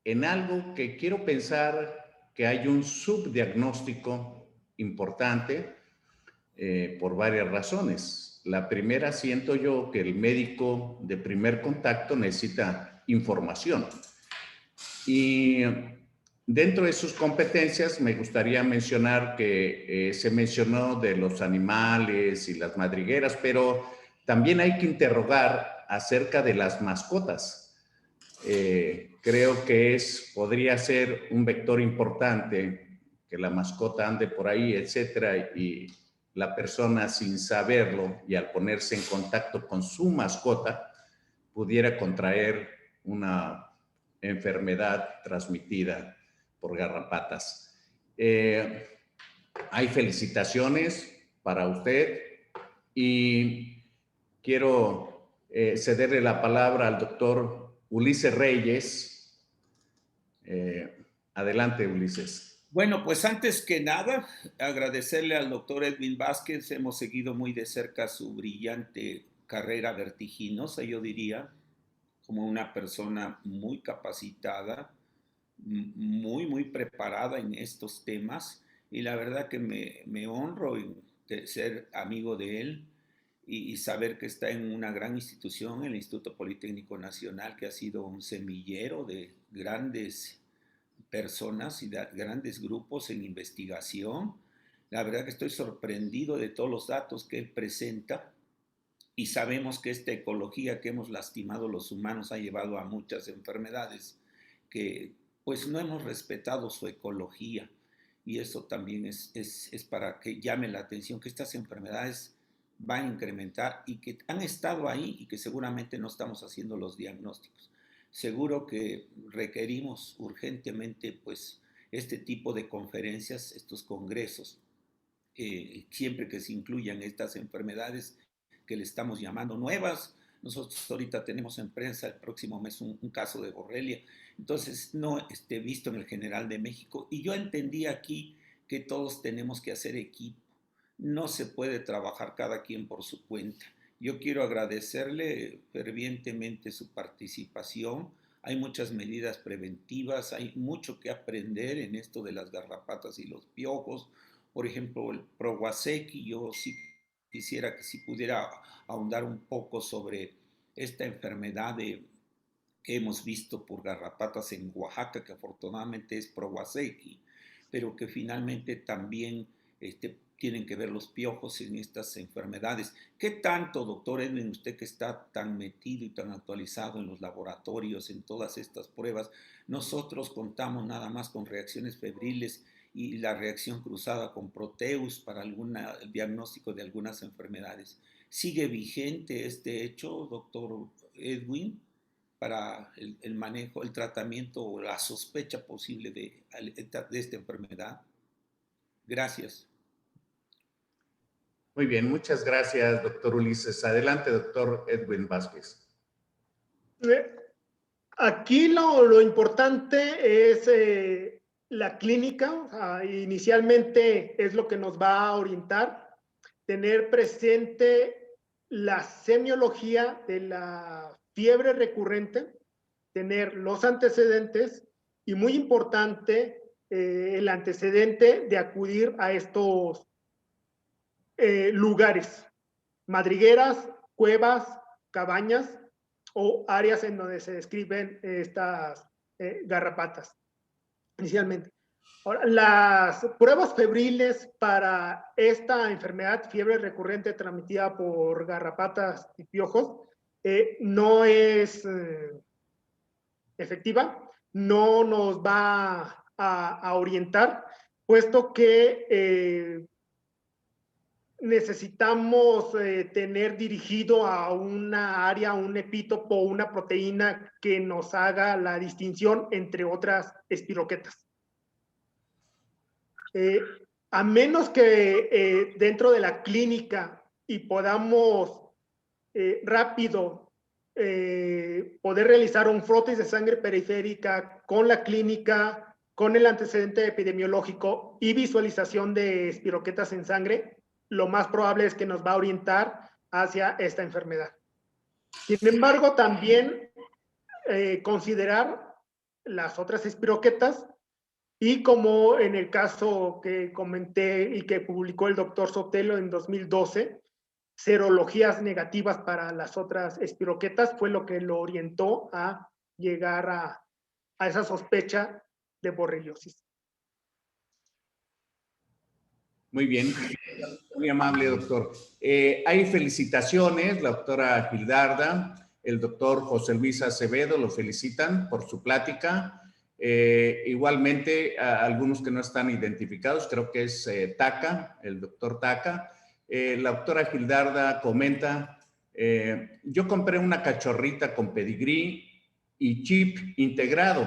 en algo que quiero pensar que hay un subdiagnóstico importante por varias razones. La primera, siento yo que el médico de primer contacto necesita información. Y dentro de sus competencias me gustaría mencionar que se mencionó de los animales y las madrigueras, pero también hay que interrogar acerca de las mascotas. Creo que podría ser un vector importante que la mascota ande por ahí, etcétera, y la persona sin saberlo y al ponerse en contacto con su mascota pudiera contraer una enfermedad transmitida por garrapatas. Hay felicitaciones para usted y quiero cederle la palabra al doctor Ulises Reyes. Adelante, Ulises. Bueno, pues antes que nada, agradecerle al doctor Edwin Vázquez. Hemos seguido muy de cerca su brillante carrera vertiginosa, yo diría, como una persona muy capacitada, muy preparada en estos temas, y la verdad que me honro de ser amigo de él y saber que está en una gran institución, el Instituto Politécnico Nacional, que ha sido un semillero de grandes personas y de grandes grupos en investigación. La verdad que estoy sorprendido de todos los datos que él presenta, y sabemos que esta ecología que hemos lastimado los humanos ha llevado a muchas enfermedades que pues no hemos respetado su ecología, y eso también es para que llame la atención que estas enfermedades van a incrementar y que han estado ahí y que seguramente no estamos haciendo los diagnósticos. Seguro que requerimos urgentemente pues este tipo de conferencias, estos congresos, siempre que se incluyan estas enfermedades que le estamos llamando nuevas. Nosotros ahorita tenemos en prensa el próximo mes un caso de borrelia, entonces no visto en el General de México, y yo entendí aquí que todos tenemos que hacer equipo, no se puede trabajar cada quien por su cuenta. Yo quiero agradecerle fervientemente su participación. Hay muchas medidas preventivas, hay mucho que aprender en esto de las garrapatas y los piojos. Por ejemplo, el Prowazeki, yo sí quisiera que si pudiera ahondar un poco sobre esta enfermedad que hemos visto por garrapatas en Oaxaca, que afortunadamente es Prowazeki, pero que finalmente también tienen que ver los piojos en estas enfermedades. ¿Qué tanto, doctor Edwin, usted que está tan metido y tan actualizado en los laboratorios, en todas estas pruebas? Nosotros contamos nada más con reacciones febriles y la reacción cruzada con Proteus para el diagnóstico de algunas enfermedades. ¿Sigue vigente este hecho, doctor Edwin, para el manejo, el tratamiento o la sospecha posible de esta enfermedad? Gracias. Muy bien, muchas gracias, doctor Ulises. Adelante, doctor Edwin Vázquez. Aquí lo importante es la clínica. O sea, inicialmente es lo que nos va a orientar, tener presente la semiología de la fiebre recurrente, tener los antecedentes y, muy importante, el antecedente de acudir a estos lugares, madrigueras, cuevas, cabañas o áreas en donde se describen estas garrapatas inicialmente. Ahora, las pruebas febriles para esta enfermedad, fiebre recurrente transmitida por garrapatas y piojos, no es efectiva, no nos va a orientar, puesto que necesitamos tener dirigido a una área, un epítopo, una proteína que nos haga la distinción entre otras espiroquetas. A menos que dentro de la clínica y podamos rápido poder realizar un frotis de sangre periférica con la clínica, con el antecedente epidemiológico y visualización de espiroquetas en sangre, lo más probable es que nos va a orientar hacia esta enfermedad. Sin embargo, también considerar las otras espiroquetas y, como en el caso que comenté y que publicó el doctor Sotelo en 2012, serologías negativas para las otras espiroquetas fue lo que lo orientó a llegar a esa sospecha de borreliosis. Muy bien, muy amable, doctor. Hay felicitaciones, la doctora Gildarda, el doctor José Luis Acevedo lo felicitan por su plática. Igualmente, a algunos que no están identificados, creo que es Taca, el doctor Taca. La doctora Gildarda comenta, yo compré una cachorrita con pedigrí y chip integrado.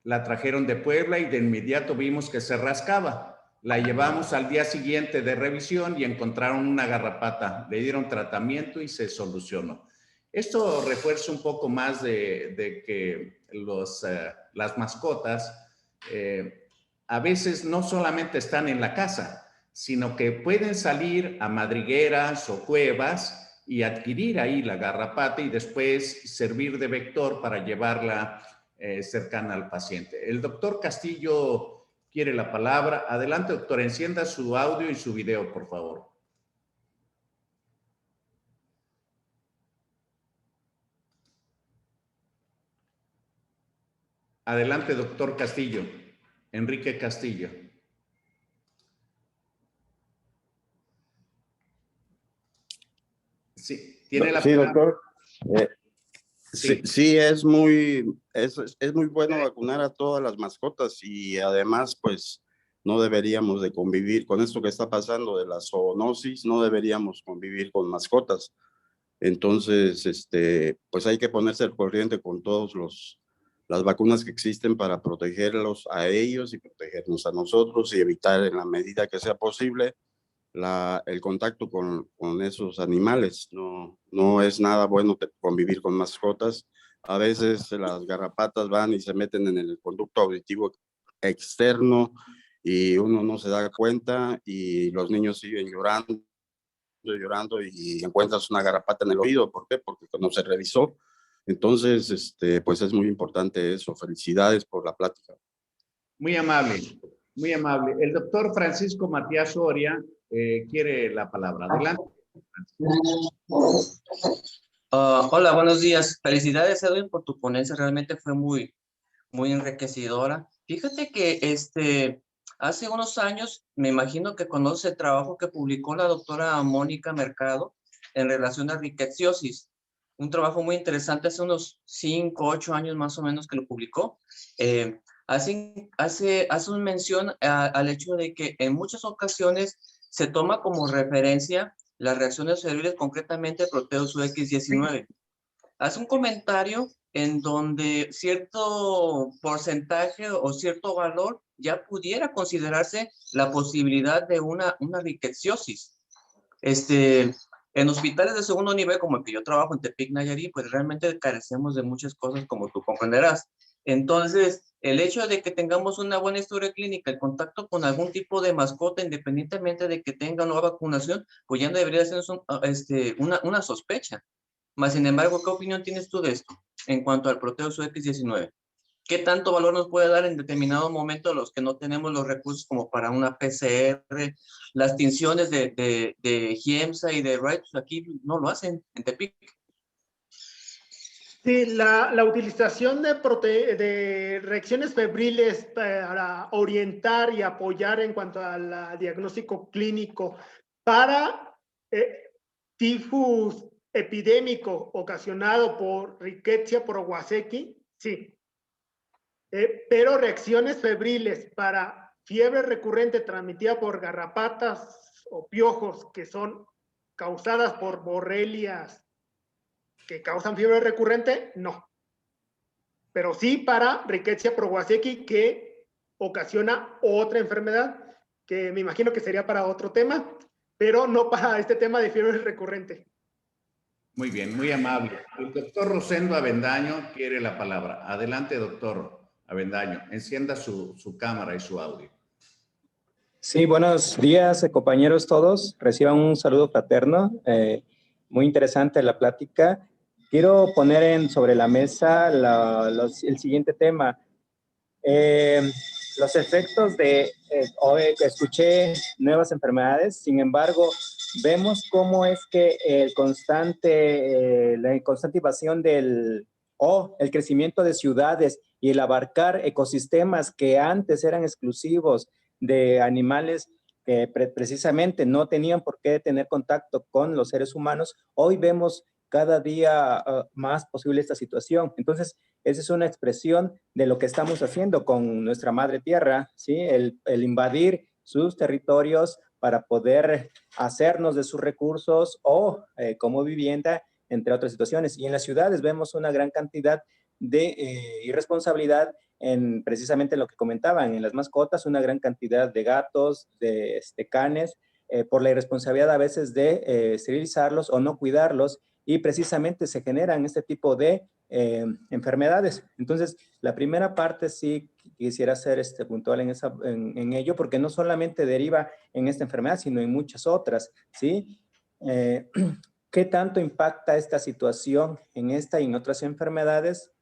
La trajeron de Puebla y de inmediato vimos que se rascaba. La llevamos al día siguiente de revisión y encontraron una garrapata. Le dieron tratamiento y se solucionó. Esto refuerza un poco más de que las mascotas a veces no solamente están en la casa, sino que pueden salir a madrigueras o cuevas y adquirir ahí la garrapata y después servir de vector para llevarla cercana al paciente. El doctor Castillo quiere la palabra. Adelante, doctor, encienda su audio y su video, por favor. Adelante, doctor Castillo. Enrique Castillo. Sí, tiene la palabra. Doctor. Sí. Sí, es muy bueno vacunar a todas las mascotas y además, pues, no deberíamos de convivir con esto que está pasando de la zoonosis, no deberíamos convivir con mascotas. Entonces, pues hay que ponerse al corriente con todas las vacunas que existen para protegerlos a ellos y protegernos a nosotros y evitar en la medida que sea posible el contacto con esos animales. No es nada bueno convivir con mascotas. A veces las garrapatas van y se meten en el conducto auditivo externo y uno no se da cuenta y los niños siguen llorando y encuentras una garrapata en el oído. ¿Por qué? Porque no se revisó. Entonces, pues es muy importante eso. Felicidades por la plática. Muy amable, muy amable. El doctor Francisco Matías Soria quiere la palabra. Adelante. Hola, buenos días. Felicidades, Edwin, por tu ponencia. Realmente fue muy enriquecedora. Fíjate que hace unos años, me imagino que conoce el trabajo que publicó la doctora Mónica Mercado en relación a rickettsiosis. Un trabajo muy interesante, hace unos 5, 8 años más o menos que lo publicó. Hace una mención al hecho de que en muchas ocasiones se toma como referencia las reacciones cerebrales, concretamente el proteoso X19. Hace un comentario en donde cierto porcentaje o cierto valor ya pudiera considerarse la posibilidad de una rickettsiosis. En hospitales de segundo nivel, como el que yo trabajo en Tepic, Nayarit, pues realmente carecemos de muchas cosas, como tú comprenderás. Entonces, el hecho de que tengamos una buena historia clínica, el contacto con algún tipo de mascota, independientemente de que tenga o no vacunación, pues ya no debería ser una sospecha. Mas, sin embargo, ¿qué opinión tienes tú de esto en cuanto al proteoso X19? ¿Qué tanto valor nos puede dar en determinado momento a los que no tenemos los recursos como para una PCR? Las tinciones de Giemsa y de Wright, pues aquí no lo hacen en Tepic. Sí, la utilización de reacciones febriles para orientar y apoyar en cuanto al diagnóstico clínico para tifus epidémico ocasionado por Rickettsia prowazekii, sí. Pero reacciones febriles para fiebre recurrente transmitida por garrapatas o piojos que son causadas por borrelias que causan fiebre recurrente, no. Pero sí para Rickettsia prowazekii, que ocasiona otra enfermedad, que me imagino que sería para otro tema, pero no para este tema de fiebre recurrente. Muy bien, muy amable. El doctor Rosendo Avendaño quiere la palabra. Adelante, doctor Avendaño. Encienda su cámara y su audio. Sí, buenos días, compañeros todos. Reciban un saludo fraterno. Muy interesante la plática. Quiero poner sobre la mesa el siguiente tema. Los efectos hoy escuché nuevas enfermedades, sin embargo, vemos cómo es que la constante invasión el crecimiento de ciudades y el abarcar ecosistemas que antes eran exclusivos de animales que precisamente no tenían por qué tener contacto con los seres humanos, hoy vemos cada día más posible esta situación. Entonces, esa es una expresión de lo que estamos haciendo con nuestra madre tierra, ¿sí? El invadir sus territorios para poder hacernos de sus recursos o como vivienda, entre otras situaciones. Y en las ciudades vemos una gran cantidad de irresponsabilidad en precisamente lo que comentaban, en las mascotas, una gran cantidad de gatos, de canes, por la irresponsabilidad a veces de esterilizarlos o no cuidarlos, y precisamente se generan este tipo de enfermedades. Entonces, la primera parte sí quisiera ser puntual en ello, porque no solamente deriva en esta enfermedad, sino en muchas otras, ¿sí? ¿Qué tanto impacta esta situación en esta y en otras enfermedades?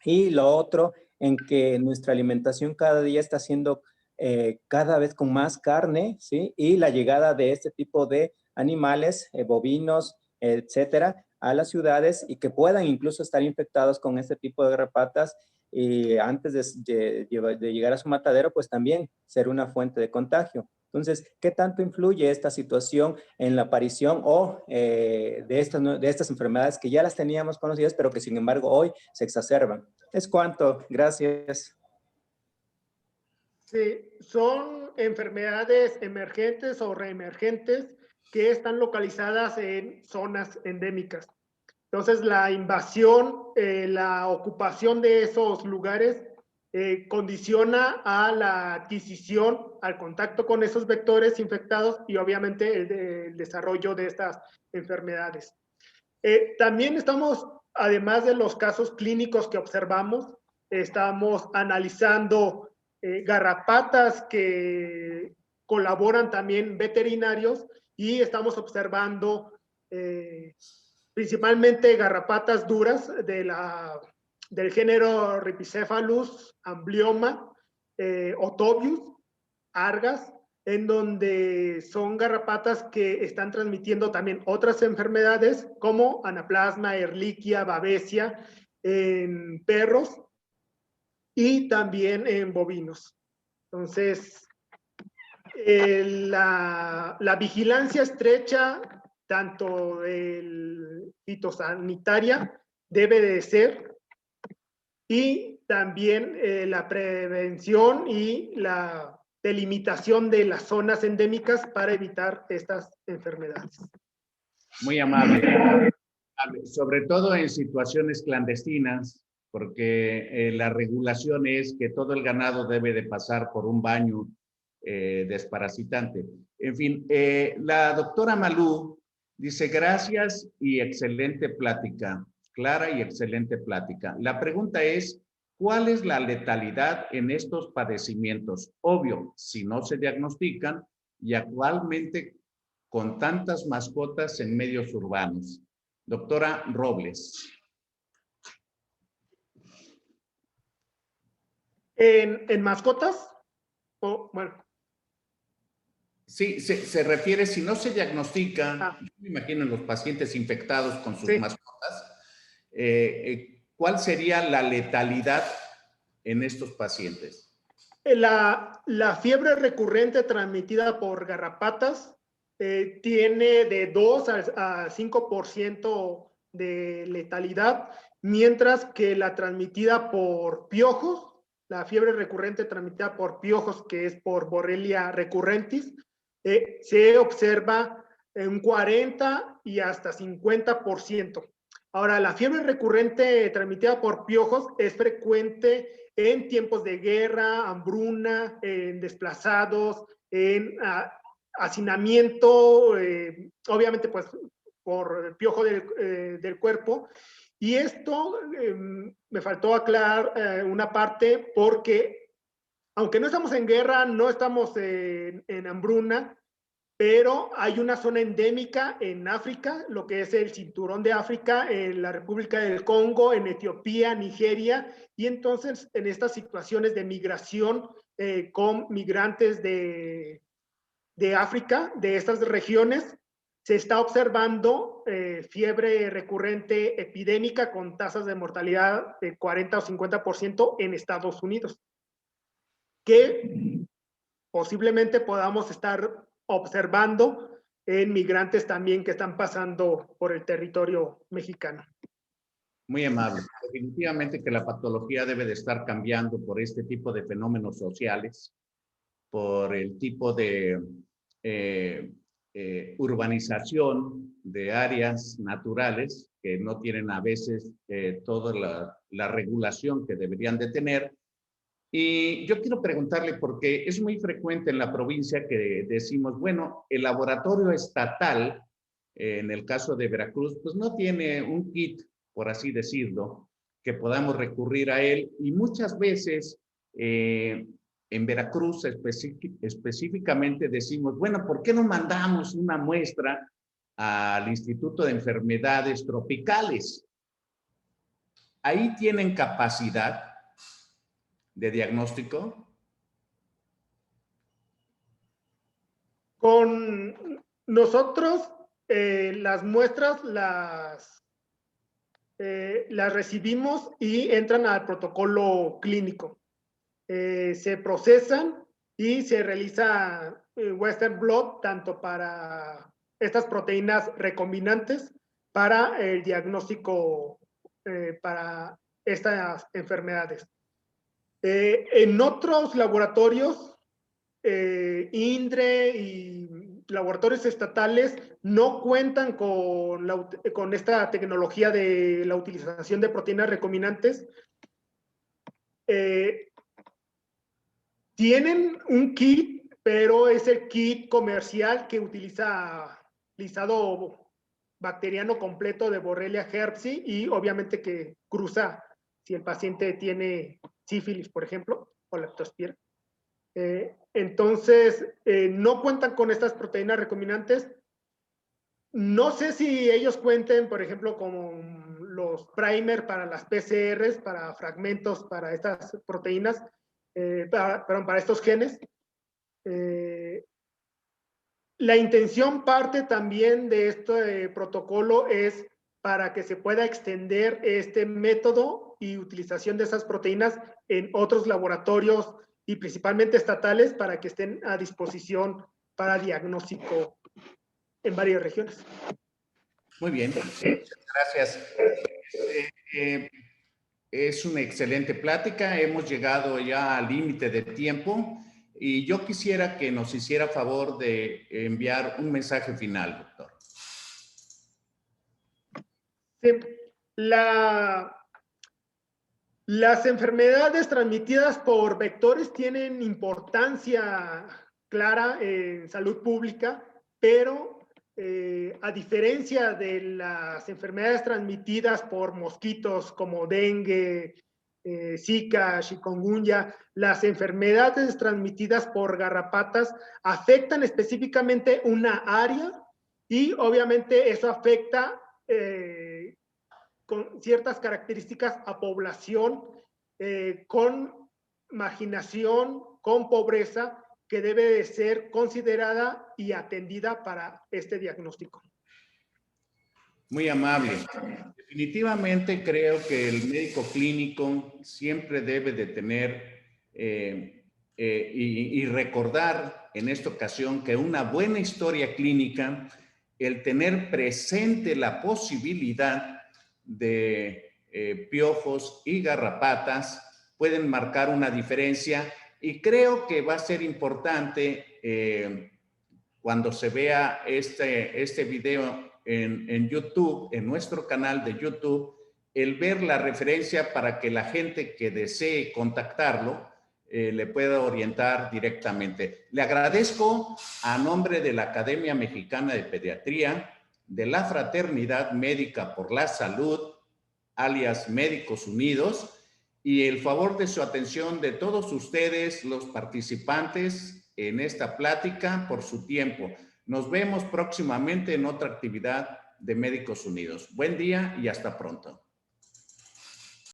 Y lo otro, en que nuestra alimentación cada día está siendo cada vez con más carne, ¿sí? Y la llegada de este tipo de animales, bovinos, etcétera, a las ciudades y que puedan incluso estar infectados con este tipo de garrapatas y antes de llegar a su matadero, pues también ser una fuente de contagio. Entonces, ¿qué tanto influye esta situación en la aparición de estas enfermedades que ya las teníamos conocidas, pero que sin embargo hoy se exacerban? Es cuanto. Gracias. Sí, son enfermedades emergentes o reemergentes que están localizadas en zonas endémicas. Entonces, la invasión, la ocupación de esos lugares condiciona a la adquisición, al contacto con esos vectores infectados y obviamente el desarrollo de estas enfermedades. También estamos, además de los casos clínicos que observamos, estamos analizando garrapatas que colaboran también veterinarios y estamos observando principalmente garrapatas duras del género Rhipicephalus, Amblyomma, Otobius, Argas, en donde son garrapatas que están transmitiendo también otras enfermedades como anaplasma, ehrlichia, babesia en perros y también en bovinos. Entonces, la vigilancia estrecha, tanto fitosanitaria, debe de ser, y también la prevención y la delimitación de las zonas endémicas para evitar estas enfermedades. Muy amable. Sobre todo en situaciones clandestinas, porque la regulación es que todo el ganado debe de pasar por un baño desparasitante. En fin, la doctora Malú dice, gracias y excelente plática, clara y excelente plática. La pregunta es, ¿cuál es la letalidad en estos padecimientos? Obvio, si no se diagnostican y actualmente con tantas mascotas en medios urbanos. Doctora Robles. ¿En mascotas? Bueno. Sí, se refiere, si no se diagnostica, yo me imagino en los pacientes infectados con sus mascotas, ¿cuál sería la letalidad en estos pacientes? La fiebre recurrente transmitida por garrapatas tiene de 2 a 5% de letalidad, mientras que la transmitida por piojos, la fiebre recurrente transmitida por piojos, que es por Borrelia recurrentis, se observa un 40 y hasta 50%. Ahora, la fiebre recurrente transmitida por piojos es frecuente en tiempos de guerra, hambruna, en desplazados, en hacinamiento, obviamente pues por el piojo del cuerpo. Y esto me faltó aclarar una parte, porque aunque no estamos en guerra, no estamos en hambruna, pero hay una zona endémica en África, lo que es el cinturón de África, en la República del Congo, en Etiopía, Nigeria, y entonces en estas situaciones de migración con migrantes de África, de estas regiones, se está observando fiebre recurrente epidémica con tasas de mortalidad de 40 o 50% en Estados Unidos, que posiblemente podamos estar observando en migrantes también que están pasando por el territorio mexicano. Muy amable. Definitivamente que la patología debe de estar cambiando por este tipo de fenómenos sociales, por el tipo de urbanización de áreas naturales que no tienen a veces toda la regulación que deberían de tener. Y yo quiero preguntarle, porque es muy frecuente en la provincia que decimos, bueno, el laboratorio estatal, en el caso de Veracruz, pues no tiene un kit, por así decirlo, que podamos recurrir a él. Y muchas veces en Veracruz específicamente decimos, bueno, ¿por qué no mandamos una muestra al Instituto de Enfermedades Tropicales? Ahí tienen capacidad de diagnóstico. Con nosotros las muestras las recibimos y entran al protocolo clínico. Se procesan y se realiza Western blot tanto para estas proteínas recombinantes para el diagnóstico para estas enfermedades. En otros laboratorios, INDRE y laboratorios estatales no cuentan con esta tecnología de la utilización de proteínas recombinantes. Tienen un kit, pero es el kit comercial que utiliza lisado bacteriano completo de Borrelia herpesi, y obviamente que cruza si el paciente tiene sífilis, por ejemplo, o leptospira. Entonces, no cuentan con estas proteínas recombinantes. No sé si ellos cuenten, por ejemplo, con los primer para las PCRs, para fragmentos, para estas proteínas, para estos genes. La intención parte también de este protocolo es para que se pueda extender este método y utilización de esas proteínas en otros laboratorios y principalmente estatales para que estén a disposición para diagnóstico en varias regiones. Muy bien, gracias. Es una excelente plática. Hemos llegado ya al límite de tiempo y yo quisiera que nos hiciera favor de enviar un mensaje final, doctor. Sí, las enfermedades transmitidas por vectores tienen importancia clara en salud pública, pero a diferencia de las enfermedades transmitidas por mosquitos como dengue, Zika, chikungunya, las enfermedades transmitidas por garrapatas afectan específicamente una área y obviamente eso afecta con ciertas características a población con marginación, con pobreza, que debe de ser considerada y atendida para este diagnóstico. Muy amable. Definitivamente creo que el médico clínico siempre debe de tener y recordar en esta ocasión que una buena historia clínica, el tener presente la posibilidad de piojos y garrapatas pueden marcar una diferencia y creo que va a ser importante cuando se vea este video en YouTube, en nuestro canal de YouTube, el ver la referencia para que la gente que desee contactarlo le pueda orientar directamente. Le agradezco a nombre de la Academia Mexicana de Pediatría, de la Fraternidad Médica por la Salud, alias Médicos Unidos, y el favor de su atención de todos ustedes, los participantes en esta plática, por su tiempo. Nos vemos próximamente en otra actividad de Médicos Unidos. Buen día y hasta pronto.